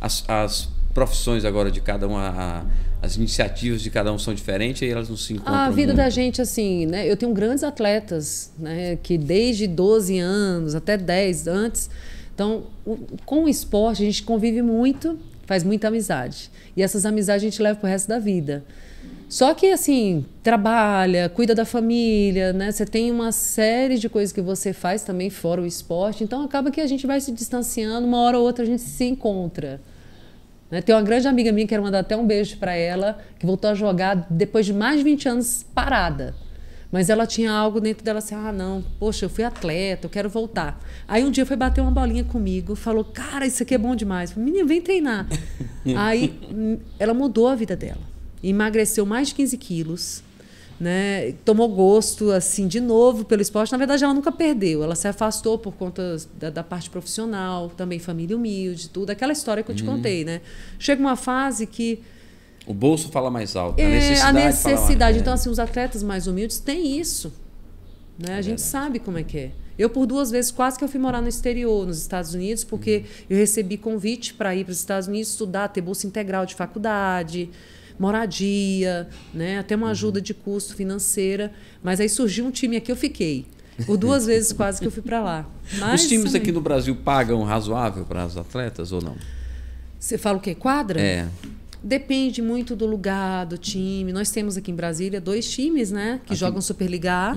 as profissões agora de cada um, as iniciativas de cada um são diferentes e elas não se encontram A vida muito? da gente, assim, né? Eu tenho grandes atletas, né? Que desde 12 anos até 10 antes. Então, com o esporte, a gente convive muito, faz muita amizade. E essas amizades a gente leva para o resto da vida. Só que, assim, trabalha, cuida da família, né? Você tem uma série de coisas que você faz também fora o esporte. Então, acaba que a gente vai se distanciando. Uma hora ou outra a gente se encontra. Né? Tem uma grande amiga minha, quero mandar até um beijo para ela, que voltou a jogar depois de mais de 20 anos parada. Mas ela tinha algo dentro dela assim, não, poxa, eu fui atleta, eu quero voltar. Aí um dia foi bater uma bolinha comigo, falou, cara, isso aqui é bom demais. Eu falei, menina, vem treinar. Aí ela mudou a vida dela. Emagreceu mais de 15 quilos, né? Tomou gosto assim de novo pelo esporte. Na verdade, ela nunca perdeu. Ela se afastou por conta da parte profissional, também família humilde, tudo. Aquela história que eu te contei, né? Chega uma fase que... O bolso fala mais alto. A necessidade. Então, assim, os atletas mais humildes têm isso. Né? A gente sabe como é que é. Eu, por 2 vezes, quase que eu fui morar no exterior, nos Estados Unidos, porque eu recebi convite para ir para os Estados Unidos estudar, ter bolsa integral de faculdade, moradia, né? Até uma ajuda de custo financeira. Mas aí surgiu um time aqui, eu fiquei. Por 2 vezes quase que eu fui para lá. Mas, os times aqui no Brasil pagam razoável para os atletas ou não? Você fala o quê? Quadra? É. Depende muito do lugar, do time. Nós temos aqui em Brasília 2 times, né? Que jogam Superliga A.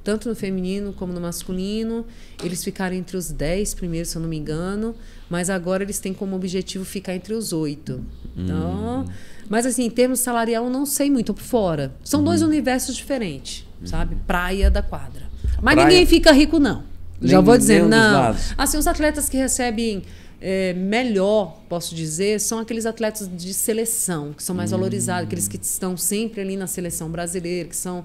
Tanto no feminino como no masculino. Eles ficaram entre os 10 primeiros, se eu não me engano. Mas agora eles têm como objetivo ficar entre os 8. Então... Mas, assim, em termos salarial, eu não sei muito por fora. São 2 universos diferentes, sabe? Praia da quadra. Mas ninguém fica rico, não. Já vou dizer, não. Assim, os atletas que recebem melhor, posso dizer, são aqueles atletas de seleção, que são mais valorizados, aqueles que estão sempre ali na seleção brasileira, que são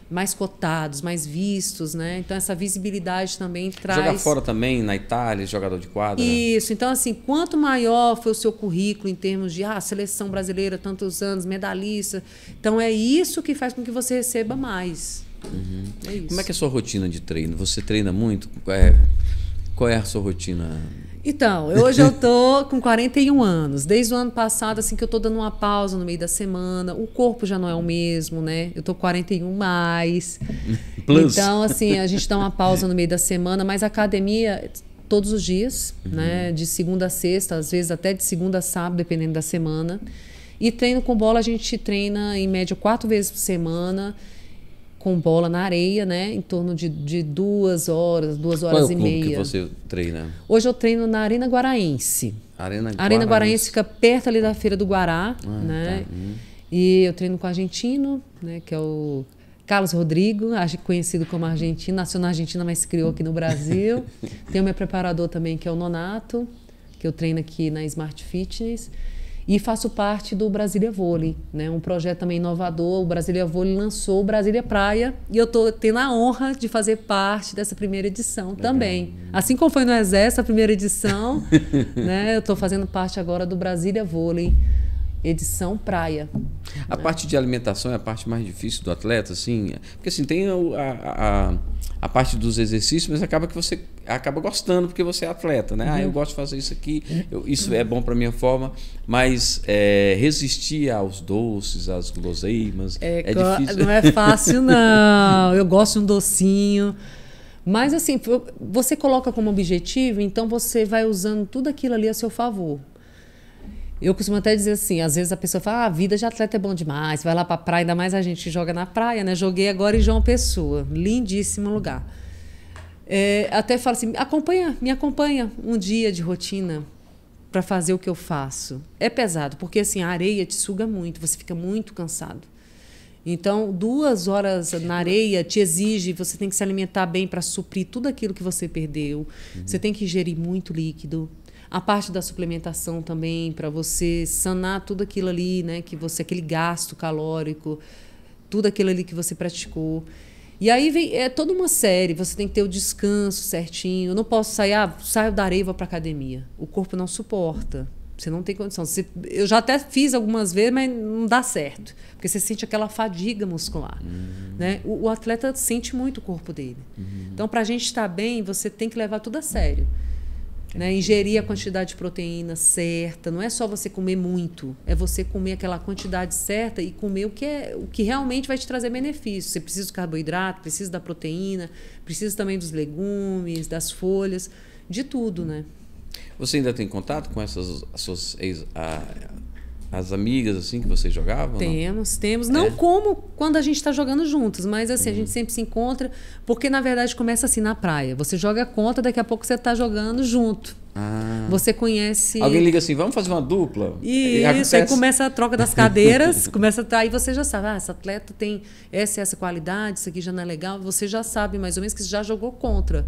mais cotados, mais vistos, né? Então, essa visibilidade também traz... Jogar fora também, na Itália, jogador de quadra. Isso. Então, assim, quanto maior foi o seu currículo em termos de seleção brasileira, tantos anos, medalhista, então é isso que faz com que você receba mais. É isso. Como é que é a sua rotina de treino? Você treina muito? Qual é a sua rotina? Então, hoje eu tô com 41 anos. Desde o ano passado, assim, que eu tô dando uma pausa no meio da semana. O corpo já não é o mesmo, né? Eu tô com 41 mais. Plus. Então, assim, a gente dá uma pausa no meio da semana, mas a academia todos os dias, né? De segunda a sexta, às vezes até de segunda a sábado, dependendo da semana. E treino com bola, a gente treina em média 4 vezes por semana, com bola na areia, né? Em torno de 2 horas, 2 horas e meia. Qual é o clube que você treina? Hoje eu treino na Arena Guaraense. Arena Guaraense fica perto ali da Feira do Guará, né? Tá. E eu treino com o argentino, né? Que é o Carlos Rodrigo, conhecido como argentino, nasceu na Argentina, mas se criou aqui no Brasil. Tem o meu preparador também, que é o Nonato, que eu treino aqui na Smart Fitness. E faço parte do Brasília Vôlei, né? Um projeto também inovador. O Brasília Vôlei lançou o Brasília Praia e eu estou tendo a honra de fazer parte dessa primeira edição também. Assim como foi no Exército, a primeira edição, né? Eu estou fazendo parte agora do Brasília Vôlei, edição Praia. A parte de alimentação é a parte mais difícil do atleta, assim? Porque assim, tem a parte dos exercícios, mas acaba que você acaba gostando porque você é atleta, né? Ah, eu gosto de fazer isso aqui, isso é bom para minha forma, mas resistir aos doces, às guloseimas, é difícil. Não é fácil, não. Eu gosto de um docinho. Mas assim, você coloca como objetivo, então você vai usando tudo aquilo ali a seu favor. Eu costumo até dizer assim, às vezes a pessoa fala, a vida de atleta é bom demais, vai lá pra praia, ainda mais a gente que joga na praia, né? Joguei agora em João Pessoa, lindíssimo lugar. Até falo assim, me acompanha um dia de rotina para fazer o que eu faço. É pesado, porque assim, a areia te suga muito, você fica muito cansado. Então, 2 horas na areia te exige, você tem que se alimentar bem para suprir tudo aquilo que você perdeu. Você tem que ingerir muito líquido. A parte da suplementação também, para você sanar tudo aquilo ali, né, aquele gasto calórico, tudo aquilo ali que você praticou. E aí é toda uma série, você tem que ter o descanso certinho. Eu não posso saio da areia e vou para academia. O corpo não suporta. Você não tem condição. Eu já até fiz algumas vezes, mas não dá certo. Porque você sente aquela fadiga muscular. Né? O atleta sente muito o corpo dele. Então, para a gente estar bem, você tem que levar tudo a sério. Né? Ingerir a quantidade de proteína certa. Não é só você comer muito. É você comer aquela quantidade certa e comer o que realmente vai te trazer benefício. Você precisa do carboidrato, precisa da proteína, precisa também dos legumes, das folhas, de tudo, né? Você ainda tem contato com essas as amigas assim que vocês jogavam? Temos. Não como quando a gente está jogando juntos, mas assim, a gente sempre se encontra, porque na verdade começa assim na praia. Você joga contra, daqui a pouco você está jogando junto. Você conhece... Alguém liga assim, vamos fazer uma dupla? Isso, aí começa a troca das cadeiras, aí você já sabe, esse atleta tem essa qualidade, isso aqui já não é legal, você já sabe mais ou menos que você já jogou contra.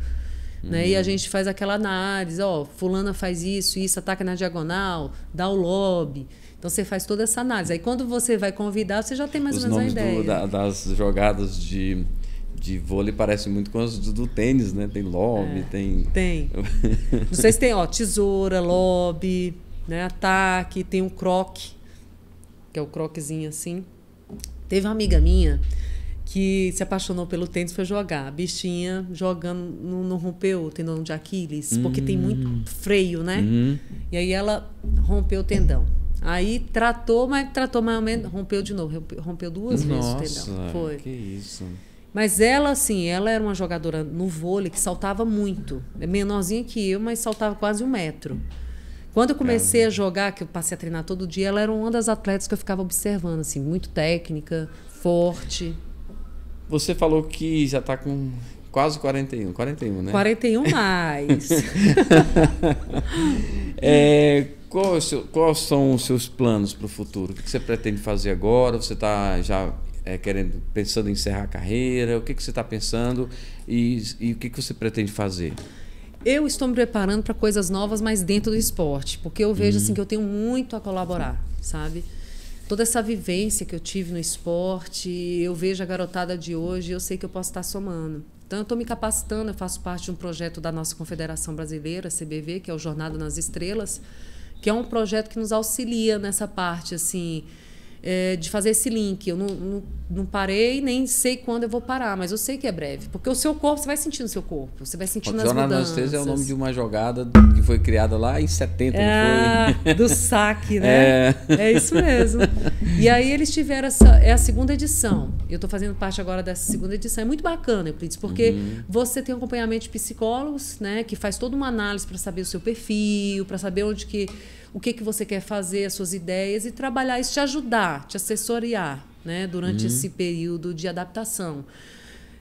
Né? E a gente faz aquela análise, fulana faz isso, ataca na diagonal, dá o lobby. Então você faz toda essa análise. Aí quando você vai convidar, você já tem mais ou menos a ideia. Os nomes das jogadas de vôlei parecem muito com os do tênis, né? Tem lobby, tem. Não sei se tem, tesoura, lobby, né? Ataque, tem um croque, que é o croquezinho assim. Teve uma amiga minha que se apaixonou pelo tênis, foi jogar. A bichinha jogando, não rompeu o tendão de Aquiles, porque tem muito freio, né? E aí ela rompeu o tendão. Aí tratou mais ou menos, rompeu de novo, rompeu 2 vezes o tendão. Foi. Que isso. Mas ela, assim, ela era uma jogadora no vôlei que saltava muito. É menorzinha que eu, mas saltava quase 1 metro. Quando eu comecei a jogar, que eu passei a treinar todo dia, ela era uma das atletas que eu ficava observando, assim, muito técnica, forte. Você falou que já está com quase 41, né? 41 mais. Quais são os seus planos para o futuro? O que você pretende fazer agora? Você está já pensando em encerrar a carreira? O que você está pensando e o que você pretende fazer? Eu estou me preparando para coisas novas, mas dentro do esporte, porque eu vejo assim, que eu tenho muito a colaborar, sabe? Toda essa vivência que eu tive no esporte, eu vejo a garotada de hoje e eu sei que eu posso estar somando. Então, eu estou me capacitando, eu faço parte de um projeto da nossa Confederação Brasileira, CBV, que é o Jornada nas Estrelas, que é um projeto que nos auxilia nessa parte, assim, de fazer esse link. Eu não parei, nem sei quando eu vou parar, mas eu sei que é breve. Porque o seu corpo, você vai sentindo o seu corpo, você vai sentindo as mudanças. Jornada nas Estrelas é o nome de uma jogada que foi criada lá em 70, não foi? Do saque, né? É isso mesmo. E aí eles tiveram a segunda edição. Eu estou fazendo parte agora dessa segunda edição. É muito bacana, Euclides, porque você tem um acompanhamento de psicólogos, né, que faz toda uma análise para saber o seu perfil, para saber o que você quer fazer, as suas ideias, e trabalhar isso, te ajudar, te assessorar, né, durante esse período de adaptação.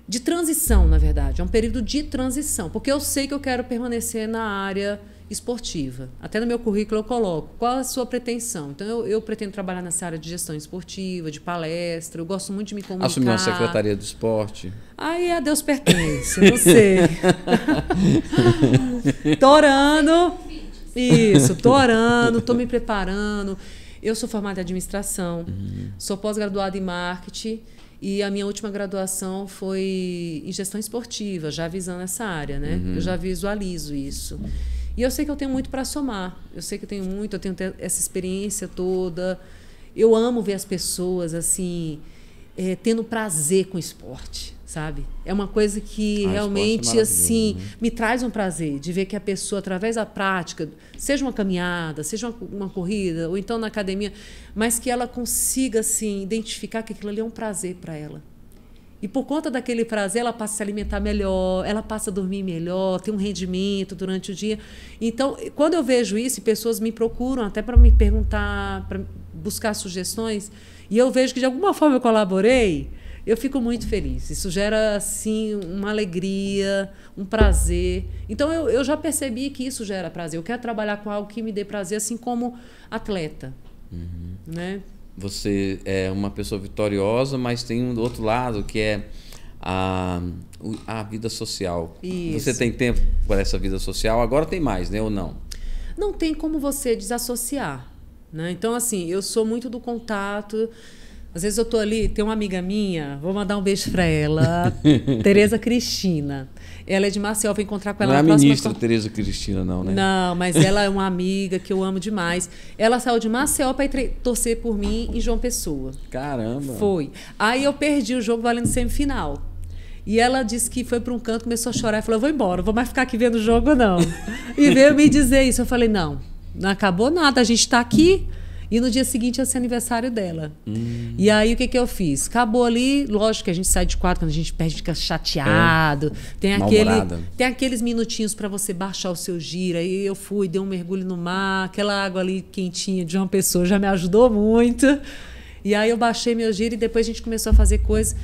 De transição, na verdade. É um período de transição, porque eu sei que eu quero permanecer na área esportiva. Até no meu currículo eu coloco qual a sua pretensão. Então, eu pretendo trabalhar nessa área de gestão esportiva, de palestra, eu gosto muito de me comunicar. Assumir uma secretaria do esporte? Aí a Deus pertence, não sei. Tô orando. Isso, tô orando, tô me preparando. Eu sou formada em administração, sou pós-graduada em marketing e a minha última graduação foi em gestão esportiva, já visando essa área, né? Eu já visualizo isso. E eu sei que eu tenho muito para somar. Eu sei que eu tenho essa experiência toda. Eu amo ver as pessoas assim, tendo prazer com o esporte, sabe? É uma coisa que realmente assim me traz um prazer de ver que a pessoa, através da prática, seja uma caminhada, seja uma corrida, ou então na academia, mas que ela consiga assim, identificar que aquilo ali é um prazer para ela. E por conta daquele prazer, ela passa a se alimentar melhor, ela passa a dormir melhor, tem um rendimento durante o dia. Então, quando eu vejo isso, pessoas me procuram até para me perguntar, para buscar sugestões, e eu vejo que de alguma forma eu colaborei, eu fico muito feliz. Isso gera, assim, uma alegria, um prazer. Então, eu já percebi que isso gera prazer. Eu quero trabalhar com algo que me dê prazer, assim como atleta. Né? Você é uma pessoa vitoriosa, mas tem um outro lado que é a vida social. Isso. Você tem tempo para essa vida social? Agora tem mais, né? Ou não? Não tem como você desassociar. Né? Então, assim, eu sou muito do contato. Às vezes eu tô ali, tem uma amiga minha, vou mandar um beijo para ela, Tereza Cristina. Ela é de Maceió, vou encontrar com ela na próxima... Não é a ministra Tereza Cristina, não, né? Não, mas ela é uma amiga que eu amo demais. Ela saiu de Maceió para torcer por mim em João Pessoa. Caramba! Foi. Aí eu perdi o jogo valendo semifinal. E ela disse que foi para um canto, começou a chorar e falou, eu vou embora, não vou mais ficar aqui vendo o jogo, não. E veio me dizer isso. Eu falei, não acabou nada, a gente está aqui... E no dia seguinte ia ser aniversário dela. E aí o que eu fiz? Acabou ali, lógico que a gente sai de quadro, quando a gente perde, fica chateado. Tem aqueles minutinhos para você baixar o seu giro. Aí eu fui, dei um mergulho no mar, aquela água ali quentinha de uma pessoa já me ajudou muito. E aí eu baixei meu giro e depois a gente começou a fazer coisas.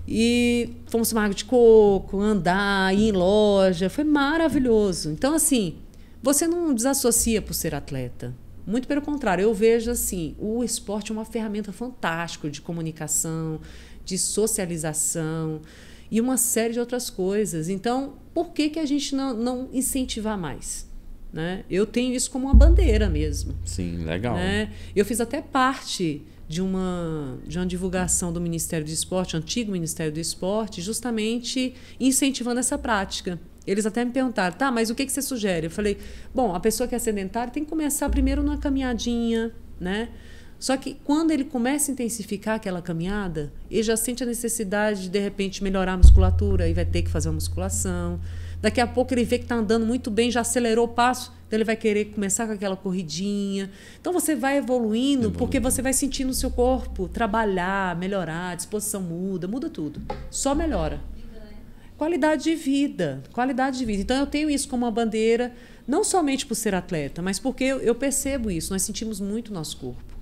E fomos tomar água de coco, andar, ir em loja. Foi maravilhoso. Então, assim, você não desassocia por ser atleta. Muito pelo contrário, eu vejo assim, o esporte é uma ferramenta fantástica de comunicação, de socialização e uma série de outras coisas. Então, por que a gente não incentivar mais? Né? Eu tenho isso como uma bandeira mesmo. Sim, legal. Né? Eu fiz até parte de uma divulgação do Ministério do Esporte, o antigo Ministério do Esporte, justamente incentivando essa prática. Eles até me perguntaram, tá, mas o que você sugere? Eu falei, bom, a pessoa que é sedentária tem que começar primeiro numa caminhadinha, né? Só que quando ele começa a intensificar aquela caminhada, ele já sente a necessidade de repente, melhorar a musculatura e vai ter que fazer uma musculação. Daqui a pouco ele vê que está andando muito bem, já acelerou o passo, então ele vai querer começar com aquela corridinha. Então você vai evoluindo, porque você vai sentindo o seu corpo trabalhar, melhorar, a disposição muda tudo. Só melhora. Qualidade de vida. Então, eu tenho isso como uma bandeira, não somente por ser atleta, mas porque eu percebo isso. Nós sentimos muito o nosso corpo.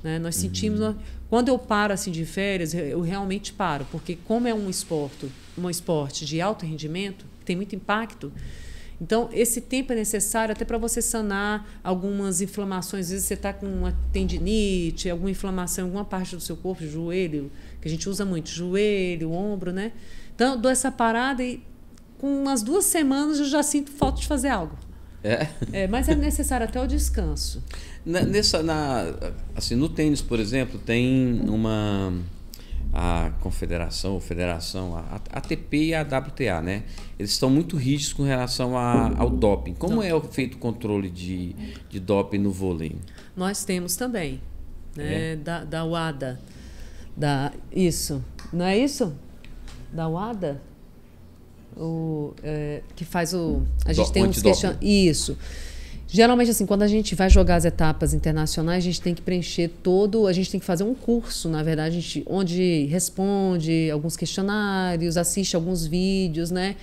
Né? Nós sentimos... Quando eu paro assim, de férias, eu realmente paro, porque como é um esporte de alto rendimento, tem muito impacto, então esse tempo é necessário até para você sanar algumas inflamações. Às vezes você está com uma tendinite, alguma inflamação em alguma parte do seu corpo, joelho, que a gente usa muito, joelho, ombro, né? Então, eu dou essa parada e com umas 2 semanas eu já sinto falta de fazer algo. Mas é necessário até o descanso. Assim, no tênis, por exemplo, tem a confederação, a ATP e a WTA, né? Eles estão muito rígidos com relação ao doping. Como é feito o controle de doping no vôlei? Nós temos também, né? Da WADA. Isso. Não é isso? Da WADA? Que faz o... A gente tem uns questionários... Isso. Geralmente, assim, quando a gente vai jogar as etapas internacionais, a gente tem que preencher a gente tem que fazer um curso, na verdade, onde responde alguns questionários, assiste alguns vídeos, né?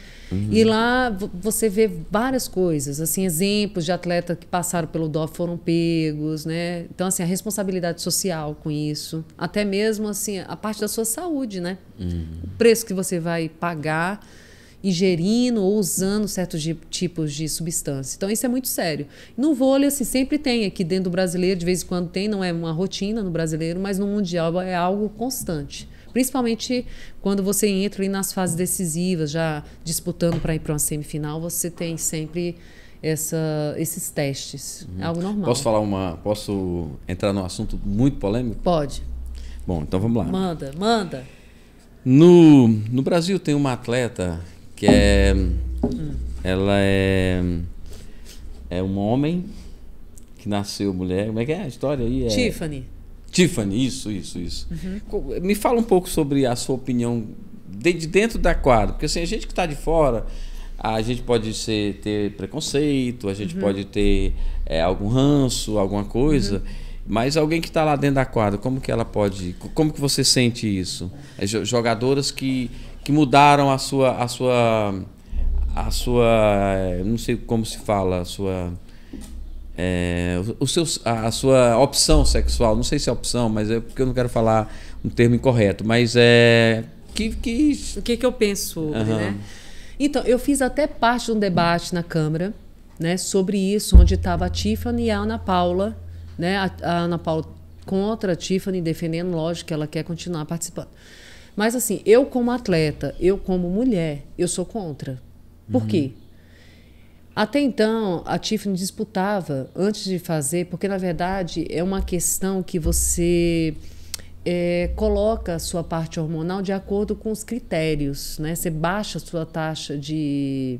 E lá você vê várias coisas, assim, exemplos de atletas que passaram pelo doping foram pegos, né? Então, assim, a responsabilidade social com isso, até mesmo, assim, a parte da sua saúde, né? O preço que você vai pagar ingerindo ou usando certos tipos de substância. Então, isso é muito sério. No vôlei, assim, sempre tem aqui dentro do brasileiro, de vez em quando tem, não é uma rotina no brasileiro, mas no mundial é algo constante. Principalmente quando você entra ali nas fases decisivas, já disputando para ir para uma semifinal, você tem sempre esses testes. É algo normal. Posso entrar num assunto muito polêmico? Pode. Bom, então vamos lá. Manda. No Brasil tem uma atleta que ela é um homem que nasceu mulher. Como é que é a história aí? Tiffany. Tiffany, isso. Me fala um pouco sobre a sua opinião de dentro da quadra, porque assim, a gente que está de fora, a gente pode ter preconceito, a gente pode ter algum ranço, alguma coisa, mas alguém que está lá dentro da quadra, como que você sente isso? Jogadoras que mudaram a sua, não sei como se fala, a sua opção sexual, não sei se é opção, mas é porque eu não quero falar um termo incorreto, mas o que eu penso sobre, né? Então, eu fiz até parte de um debate na Câmara, né, sobre isso, onde estava a Tiffany e a Ana Paula, né, a Ana Paula contra a Tiffany, defendendo, lógico, que ela quer continuar participando. Mas assim, eu como atleta, eu como mulher, eu sou contra. Por quê? Até então, a Tiffany disputava antes de fazer, porque na verdade é uma questão que você coloca a sua parte hormonal de acordo com os critérios, né? Você baixa a sua taxa de...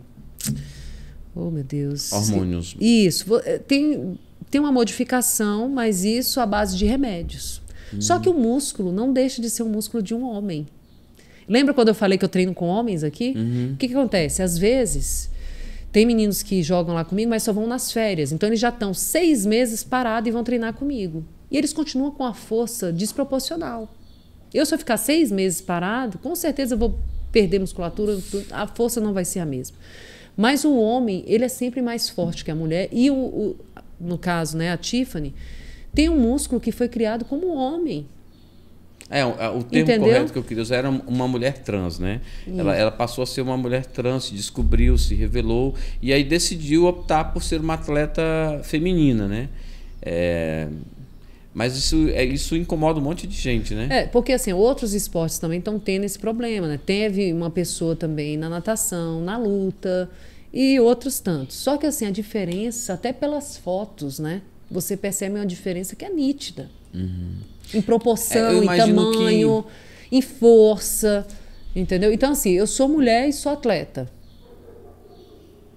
Oh, meu Deus. Hormônios. Isso. Tem uma modificação, mas isso à base de remédios. Só que o músculo não deixa de ser um músculo de um homem. Lembra quando eu falei que eu treino com homens aqui? O que acontece? Às vezes, tem meninos que jogam lá comigo, mas só vão nas férias. Então, eles já estão 6 meses parados e vão treinar comigo. E eles continuam com a força desproporcional. Se eu ficar 6 meses parado, com certeza eu vou perder musculatura, a força não vai ser a mesma. Mas o homem, ele é sempre mais forte que a mulher. E, no caso, né, a Tiffany, tem um músculo que foi criado como homem. O termo correto que eu queria usar era uma mulher trans, né? Ela passou a ser uma mulher trans, se descobriu, se revelou, e aí decidiu optar por ser uma atleta feminina, né? Mas isso incomoda um monte de gente, né? Porque assim, outros esportes também estão tendo esse problema, né? Teve uma pessoa também na natação, na luta e outros tantos. Só que assim, a diferença, até pelas fotos, né? Você percebe uma diferença que é nítida. Em proporção, em tamanho, em força, entendeu? Então assim, eu sou mulher e sou atleta.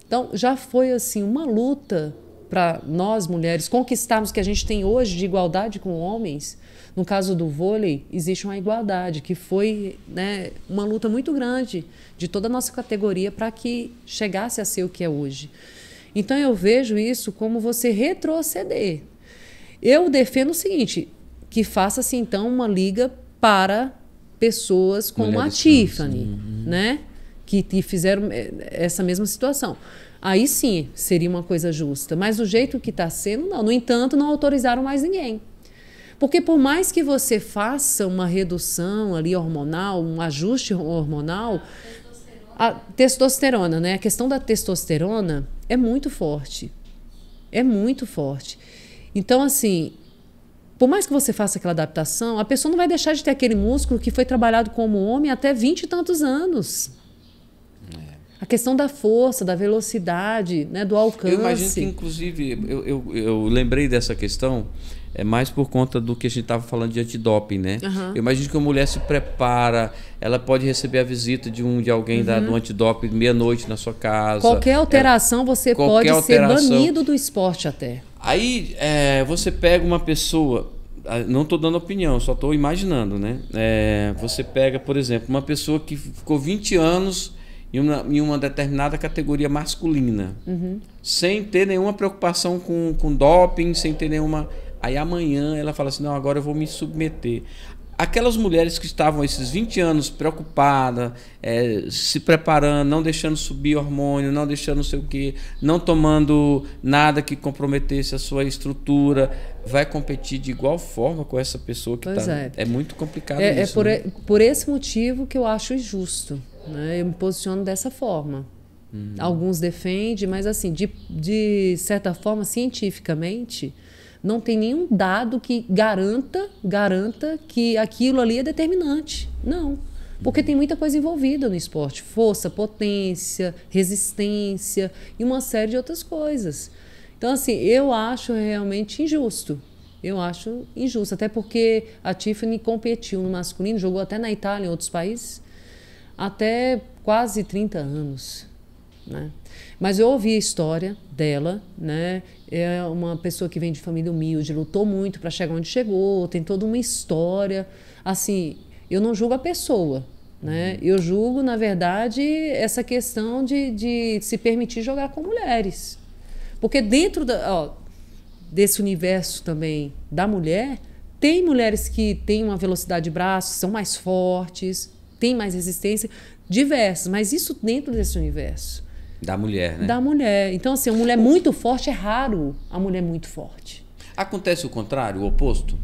Então já foi assim uma luta para nós mulheres conquistarmos o que a gente tem hoje de igualdade com homens. No caso do vôlei, existe uma igualdade, que foi, né, uma luta muito grande de toda a nossa categoria para que chegasse a ser o que é hoje. Então, eu vejo isso como você retroceder. Eu defendo o seguinte, que faça-se, então, uma liga para pessoas como mulheres a Tiffany, né, que fizeram essa mesma situação. Aí sim, seria uma coisa justa. Mas do jeito que está sendo, não. No entanto, não autorizaram mais ninguém. Porque por mais que você faça uma redução ali hormonal, um ajuste hormonal, a testosterona, né? A questão da testosterona é muito forte. É muito forte. Então, assim, por mais que você faça aquela adaptação, a pessoa não vai deixar de ter aquele músculo que foi trabalhado como homem até 20 e tantos anos. A questão da força, da velocidade, né, do alcance. Eu imagino que, inclusive, eu lembrei dessa questão mais por conta do que a gente estava falando de antidoping, né? Eu imagino que a mulher se prepara, ela pode receber a visita de alguém do antidoping meia-noite na sua casa. Qualquer alteração você pode ser banido do esporte até. Aí você pega uma pessoa, não estou dando opinião, só estou imaginando, né? Você pega, por exemplo, uma pessoa que ficou 20 anos em uma determinada categoria masculina, sem ter nenhuma preocupação com doping, sem ter nenhuma... Aí amanhã ela fala assim, não, agora eu vou me submeter. Aquelas mulheres que estavam esses 20 anos preocupadas, se preparando, não deixando subir hormônio, não deixando não sei o quê, não tomando nada que comprometesse a sua estrutura, vai competir de igual forma com essa pessoa que está... É muito complicado isso. Por esse motivo que eu acho injusto. Eu me posiciono dessa forma. Alguns defendem, mas assim, de certa forma, cientificamente, não tem nenhum dado que garanta que aquilo ali é determinante. Não. Porque tem muita coisa envolvida no esporte. Força, potência, resistência e uma série de outras coisas. Então, assim, eu acho realmente injusto. Eu acho injusto. Até porque a Tiffany competiu no masculino, jogou até na Itália, em outros países, até quase 30 anos. né? Mas eu ouvi a história dela, né? É uma pessoa que vem de família humilde, lutou muito para chegar onde chegou, tem toda uma história. Assim, eu não julgo a pessoa, né? Eu julgo, na verdade, essa questão de se permitir jogar com mulheres. Porque dentro desse universo também da mulher, tem mulheres que têm uma velocidade de braço, são mais fortes, têm mais resistência, diversas, mas isso dentro desse universo. Da mulher, né? Da mulher. Então, assim, uma mulher muito forte, é raro a mulher muito forte. Acontece o contrário, o oposto?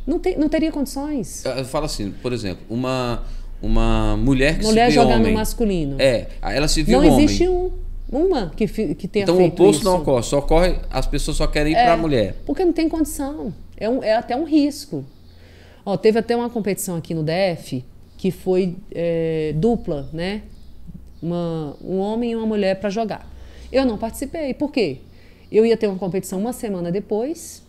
Não teria condições. Eu falo assim, por exemplo, uma mulher que mulher se vê jogando homem. no masculino. Ela se viu não homem. Existe uma que tenha então, feito o oposto isso. não ocorre. Só ocorre, as pessoas só querem ir para a mulher. Porque não tem condição. É até um risco. Teve até uma competição aqui no DF que foi dupla, né? Um homem e uma mulher para jogar. Eu não participei. Por quê? Eu ia ter uma competição uma semana depois,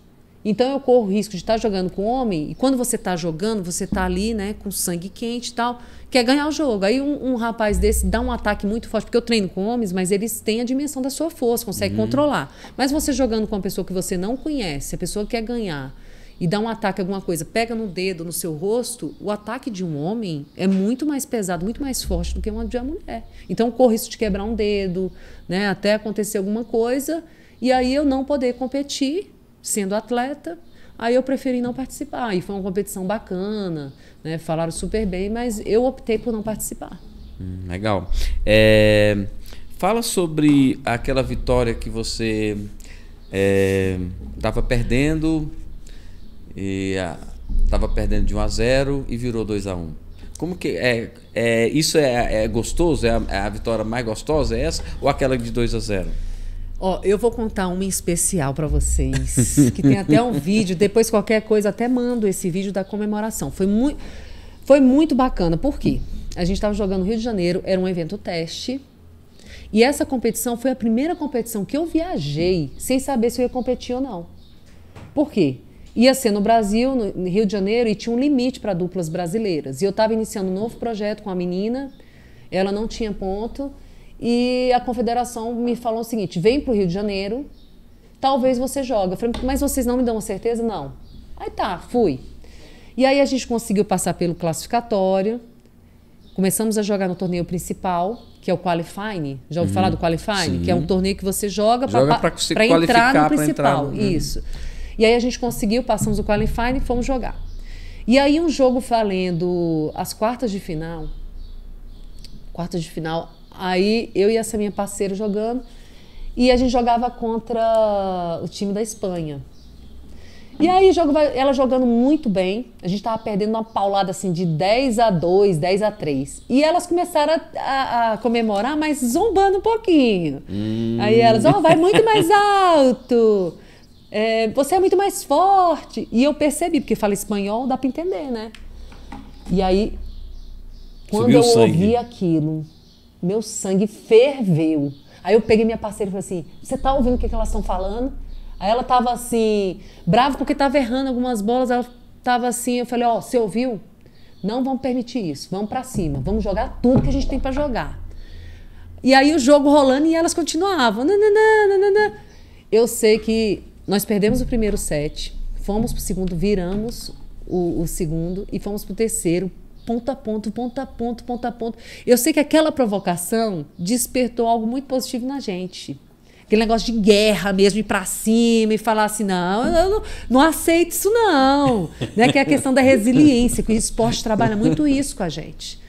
então eu corro o risco de estar jogando com homem, e quando você está jogando, você está ali, né, com sangue quente e tal, quer ganhar o jogo. Aí um rapaz desse dá um ataque muito forte, porque eu treino com homens, mas eles têm a dimensão da sua força, conseguem controlar. Mas você jogando com uma pessoa que você não conhece, a pessoa quer ganhar, e dá um ataque, alguma coisa, pega no dedo, no seu rosto, o ataque de um homem é muito mais pesado, muito mais forte do que uma de uma mulher. Então, corre risco de quebrar um dedo, né, até acontecer alguma coisa, e aí eu não poder competir, sendo atleta, aí eu preferi não participar. E foi uma competição bacana, né, falaram super bem, mas eu optei por não participar. Legal. Fala sobre aquela vitória que você estava perdendo... estava perdendo de 1-0 e virou 2-1. Como que isso é gostoso? É a vitória mais gostosa, é essa? Ou aquela de 2-0? Eu vou contar uma em especial para vocês, que tem até um vídeo, depois qualquer coisa até mando esse vídeo da comemoração. Foi muito bacana. Por quê? A gente estava jogando no Rio de Janeiro, era um evento teste, e essa competição foi a primeira competição que eu viajei sem saber se eu ia competir ou não. Por quê? Ia ser no Brasil, no Rio de Janeiro, e tinha um limite para duplas brasileiras. E eu estava iniciando um novo projeto com a menina, ela não tinha ponto, e a confederação me falou o seguinte: vem para o Rio de Janeiro, talvez você jogue. Eu falei, mas vocês não me dão uma certeza? Não. Aí tá, fui. E aí a gente conseguiu passar pelo classificatório, começamos a jogar no torneio principal, que é o Qualifying. Já ouviu falar do Qualifying? Sim. Que é um torneio que você joga para entrar no principal. Isso. E aí a gente conseguiu, passamos o Qualifying e fomos jogar. E aí um jogo valendo as quartas de final, aí eu e essa minha parceira jogando, e a gente jogava contra o time da Espanha. E aí ela jogando muito bem, a gente estava perdendo uma paulada assim de 10-2, 10-3. E elas começaram a comemorar, mas zombando um pouquinho. Aí elas, vai muito mais alto. Você é muito mais forte. E eu percebi, porque fala espanhol, dá para entender, né? E aí, quando eu ouvi aquilo, meu sangue ferveu. Aí eu peguei minha parceira e falei assim: você tá ouvindo o que elas estão falando? Aí ela tava assim, brava porque tava errando algumas bolas. Ela tava assim, eu falei: você ouviu? Não vamos permitir isso, vamos para cima, vamos jogar tudo que a gente tem para jogar. E aí o jogo rolando e elas continuavam. Eu sei que nós perdemos o primeiro set, fomos pro segundo, viramos o segundo e fomos pro terceiro, ponto a ponto, ponto a ponto, ponto a ponto. Eu sei que aquela provocação despertou algo muito positivo na gente. Aquele negócio de guerra mesmo, ir pra cima e falar assim, eu não aceito isso não. Né? Que é a questão da resiliência, que o esporte trabalha muito isso com a gente.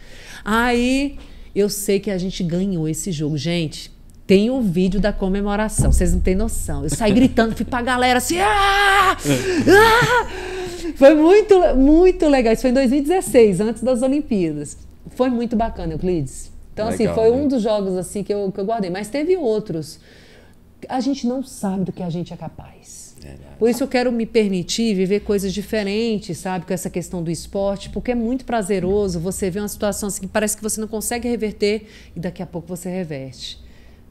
Aí eu sei que a gente ganhou esse jogo. Gente, tem o vídeo da comemoração, vocês não têm noção. Eu saí gritando, fui pra galera assim, Foi muito, muito legal. Isso foi em 2016, antes das Olimpíadas. Foi muito bacana, Euclides. Então, legal, assim, foi um dos jogos assim, que eu guardei. Mas teve outros. A gente não sabe do que a gente é capaz. Por isso eu quero me permitir viver coisas diferentes, sabe? Com essa questão do esporte, porque é muito prazeroso você ver uma situação assim que parece que você não consegue reverter e daqui a pouco você reverte.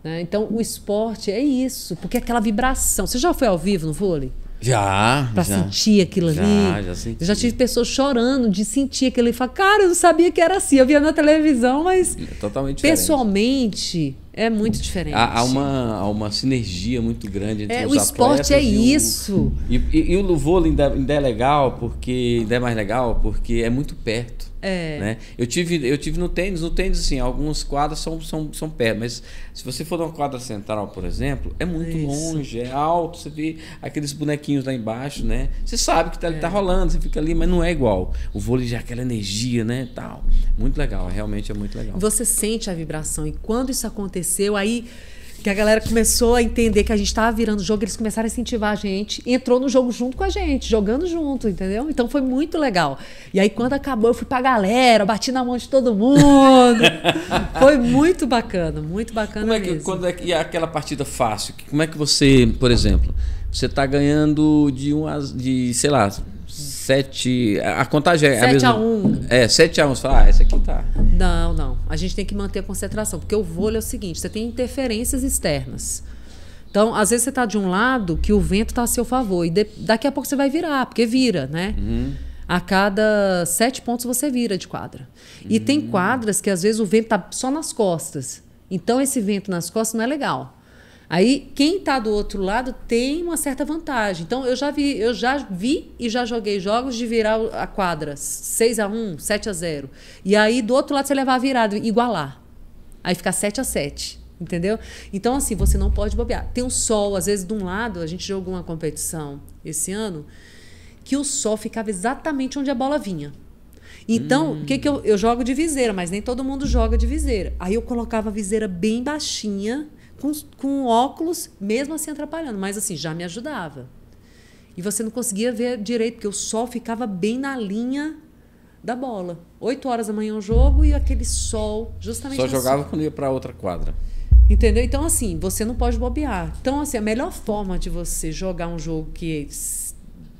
Né? Então, o esporte é isso, porque é aquela vibração. Você já foi ao vivo no vôlei? Já. Pra sentir aquilo ali? Já senti. Eu já tive pessoas chorando de sentir aquilo ali. Falar, cara, eu não sabia que era assim. Eu via na televisão, mas totalmente pessoalmente É muito diferente. Há uma sinergia muito grande entre os atletas. O esporte é isso. E o vôlei ainda é legal, ainda é mais legal, porque é muito perto. Né? Eu tive no tênis, assim, algumas quadras são perto, mas se você for numa quadra central, por exemplo, é muito longe, é alto, você vê aqueles bonequinhos lá embaixo, né? Você sabe que tá rolando, você fica ali, mas não é igual. O vôlei já é aquela energia, né? Tal. Muito legal, realmente é muito legal. Você sente a vibração, e quando isso aconteceu, aí que a galera começou a entender que a gente estava virando o jogo, eles começaram a incentivar a gente, entrou no jogo junto com a gente, jogando junto, entendeu? Então foi muito legal. E aí quando acabou, eu fui pra galera, bati na mão de todo mundo. Foi muito bacana mesmo. E aquela partida fácil, como é que você, por exemplo, você tá ganhando de sei lá, 7... A contagem é 7-1. 7-1. Você fala, essa aqui tá. Não. A gente tem que manter a concentração, porque o vôlei é o seguinte, você tem interferências externas. Então, às vezes você está de um lado que o vento está a seu favor, e daqui a pouco você vai virar, porque vira, né? A cada 7 pontos você vira de quadra. E tem quadras que às vezes o vento está só nas costas. Então, esse vento nas costas não é legal. Aí, quem está do outro lado tem uma certa vantagem. Então, eu já vi e já joguei jogos de virar a quadra 6-1, 7-0. E aí, do outro lado, você levar a virada, igualar. Aí fica 7-7, entendeu? Então, assim, você não pode bobear. Tem um sol, às vezes, de um lado, a gente jogou uma competição esse ano, que o sol ficava exatamente onde a bola vinha. Então, o que eu jogo de viseira, mas nem todo mundo joga de viseira. Aí eu colocava a viseira bem baixinha, com óculos, mesmo assim atrapalhando. Mas assim, já me ajudava. E você não conseguia ver direito, porque o sol ficava bem na linha da bola. 8 horas da manhã o jogo e aquele sol justamente... Só jogava quando ia para outra quadra. Entendeu? Então, assim, você não pode bobear. Então, assim, a melhor forma de você jogar um jogo que,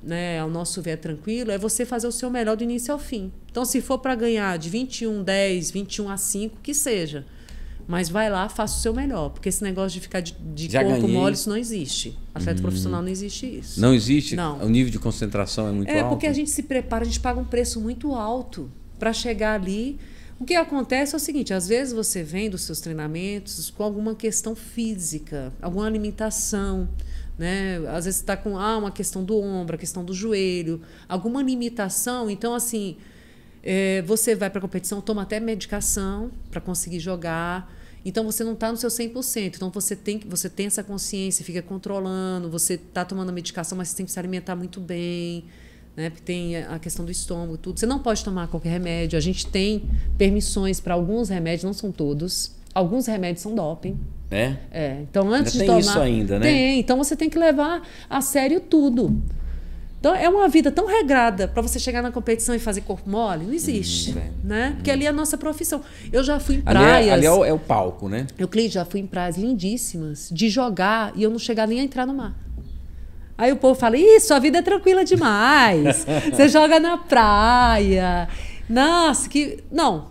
né, ao nosso ver é tranquilo, é você fazer o seu melhor do início ao fim. Então, se for para ganhar de 21-10, 21-5, que seja... Mas vai lá, faça o seu melhor. Porque esse negócio de ficar de corpo mole, isso não existe. Atleta profissional não existe isso. Não existe? Não. O nível de concentração é muito alto? Porque a gente se prepara, a gente paga um preço muito alto para chegar ali. O que acontece é o seguinte, às vezes você vem dos seus treinamentos com alguma questão física, alguma limitação, né? Às vezes você está com uma questão do ombro, a questão do joelho, alguma limitação. Então, assim, você vai para a competição, toma até medicação para conseguir jogar. Então, você não está no seu 100%. Então, você tem essa consciência, fica controlando, você está tomando a medicação, mas você tem que se alimentar muito bem, né? Porque tem a questão do estômago, tudo. Você não pode tomar qualquer remédio. A gente tem permissões para alguns remédios, não são todos. Alguns remédios são doping. Então, antes de tomar... Tem isso ainda, né? Tem. Então, você tem que levar a sério tudo. Então, é uma vida tão regrada para você chegar na competição e fazer corpo mole? Não existe, né? Porque ali é a nossa profissão. Eu já fui em praias... Ali é o palco, né? Já fui em praias lindíssimas de jogar e eu não chegar nem a entrar no mar. Aí o povo fala, sua vida é tranquila demais. Você joga na praia. Nossa, que... Não,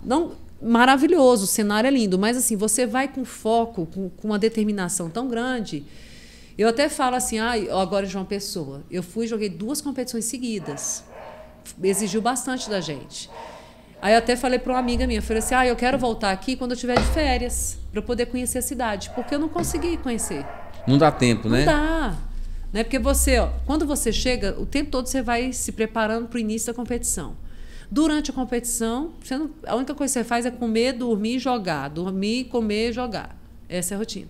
maravilhoso, o cenário é lindo. Mas assim, você vai com foco, com uma determinação tão grande... Eu até falo assim, agora João Pessoa, eu joguei 2 competições seguidas. Exigiu bastante da gente. Aí eu até falei para uma amiga minha, falei assim, eu quero voltar aqui quando eu estiver de férias, para eu poder conhecer a cidade, porque eu não consegui conhecer. Não dá tempo, né? Não dá. Né? Porque quando você chega, o tempo todo você vai se preparando para o início da competição. Durante a competição, a única coisa que você faz é comer, dormir e jogar. Dormir, comer e jogar. Essa é a rotina.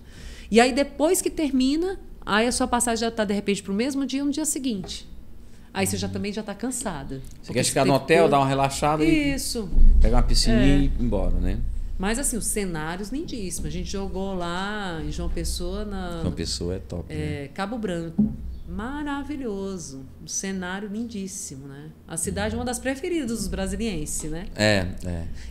E aí, depois que termina... Aí a sua passagem já está, de repente, para o mesmo dia no dia seguinte. Aí você também já está cansada. Você quer ficar no hotel, dar uma relaxada e pegar uma piscininha e ir embora, né? Mas, assim, os cenários lindíssimos. A gente jogou lá em João Pessoa... João Pessoa é top, né? Cabo Branco. Maravilhoso. Um cenário lindíssimo, né? A cidade é uma das preferidas dos brasilienses, né?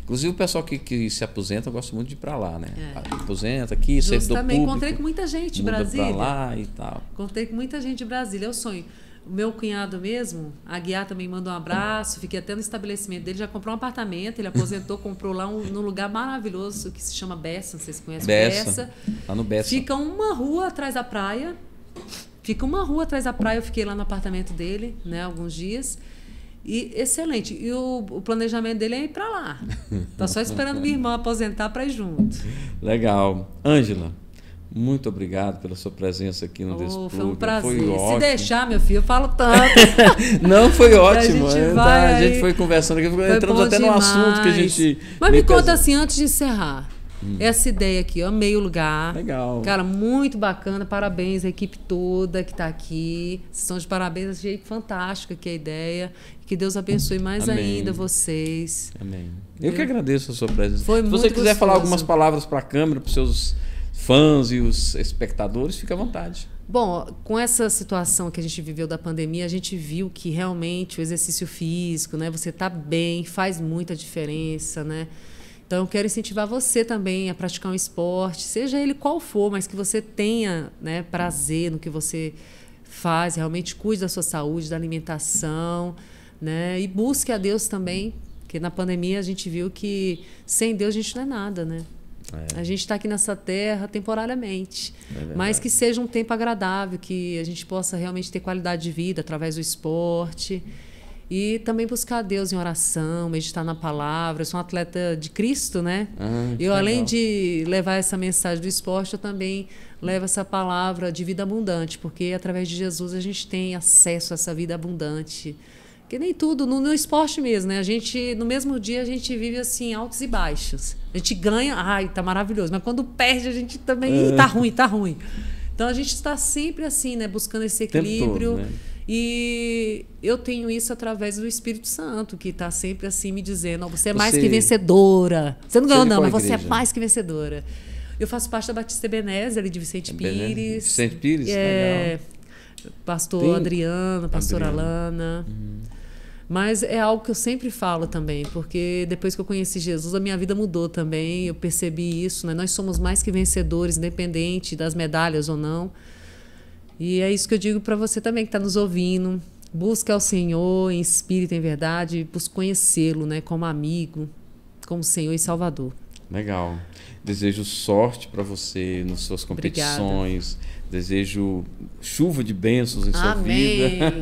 Inclusive, o pessoal que se aposenta gosta muito de ir para lá, né? Aposenta aqui, servidor público. Encontrei com muita gente de Brasília. Para lá e tal. Encontrei com muita gente de Brasília. É o sonho. O meu cunhado mesmo, a Guiá também mandou um abraço. Fiquei até no estabelecimento dele. Já comprou um apartamento. Ele aposentou, comprou lá num lugar maravilhoso que se chama Bessa. Não sei se você conhece Bessa. Lá no Bessa. Fica uma rua atrás da praia. Eu fiquei lá no apartamento dele, né, alguns dias. E excelente. E o planejamento dele é ir para lá. Tá só esperando minha irmã aposentar para ir junto. Legal. Ângela, muito obrigado pela sua presença aqui no Despluga. Foi um prazer. Foi ótimo. Se deixar, meu filho, eu falo tanto. Não, foi ótimo. A gente foi conversando aqui, entramos até num assunto que a gente... Mas me conta assim, antes de encerrar. Essa ideia aqui, eu amei o lugar. Legal. Cara, muito bacana. Parabéns à equipe toda que está aqui. Vocês estão de parabéns. Achei fantástica aqui a ideia. Que Deus abençoe mais ainda vocês. Amém. Eu que agradeço a sua presença. Foi Se muito você quiser gostoso. falar algumas palavras para a câmera, para os seus fãs e os espectadores, fica à vontade. Bom, com essa situação que a gente viveu da pandemia, a gente viu que realmente o exercício físico, né, você tá bem, faz muita diferença, né? Então, eu quero incentivar você também a praticar um esporte, seja ele qual for, mas que você tenha, né, prazer no que você faz, realmente cuide da sua saúde, da alimentação, né? E busque a Deus também, porque na pandemia a gente viu que sem Deus a gente não é nada, né? A gente está aqui nessa terra temporariamente, mas que seja um tempo agradável, que a gente possa realmente ter qualidade de vida através do esporte. E também buscar a Deus em oração, meditar na palavra. Eu sou um atleta de Cristo, né? Eu, além de levar essa mensagem do esporte, eu também levo essa palavra de vida abundante, porque através de Jesus a gente tem acesso a essa vida abundante. Porque nem tudo, no esporte mesmo, né? A gente, no mesmo dia, a gente vive assim, altos e baixos. A gente ganha, ai, tá maravilhoso. Mas quando perde, a gente também, tá ruim, tá ruim. Então a gente está sempre assim, né? Buscando esse equilíbrio. Todo, né? E eu tenho isso através do Espírito Santo, que está sempre assim me dizendo, oh, você é mais que vencedora. Você não ganhou não, mas você é mais que vencedora. Eu faço parte da Batista Ebenezer, ali de Vicente Pires. Vicente Pires, legal. Pastor Adriano, pastor Alana. Mas é algo que eu sempre falo também, porque depois que eu conheci Jesus, a minha vida mudou também. Eu percebi isso, né? Nós somos mais que vencedores, independente das medalhas ou não. E é isso que eu digo para você também que está nos ouvindo. Busque ao Senhor em espírito, em verdade, busque conhecê-lo, né, como amigo, como Senhor e Salvador. Legal. Desejo sorte para você nas suas competições. Obrigada. Desejo chuva de bênçãos em sua vida.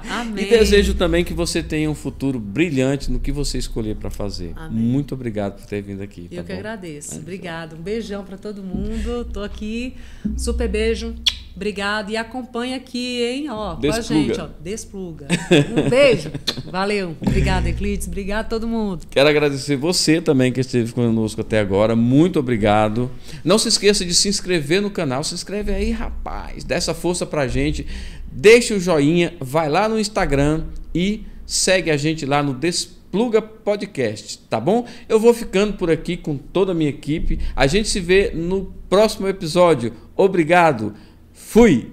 Amém. E desejo também que você tenha um futuro brilhante no que você escolher para fazer. Amém. Muito obrigado por ter vindo aqui. Eu que agradeço. Obrigado. Um beijão para todo mundo. Tô aqui. Super beijo. Obrigado. E acompanha aqui, hein? Ó, com a gente. Ó, Despluga. Um beijo. Valeu. Obrigada, Euclides. Obrigado a todo mundo. Quero agradecer você também que esteve conosco até agora. Muito obrigado. Não se esqueça de se inscrever no canal. Se inscreve aí, rapaz. Dá essa força pra gente. Deixa o joinha. Vai lá no Instagram e segue a gente lá no Despluga Podcast, tá bom? Eu vou ficando por aqui com toda a minha equipe. A gente se vê no próximo episódio. Obrigado. Fui!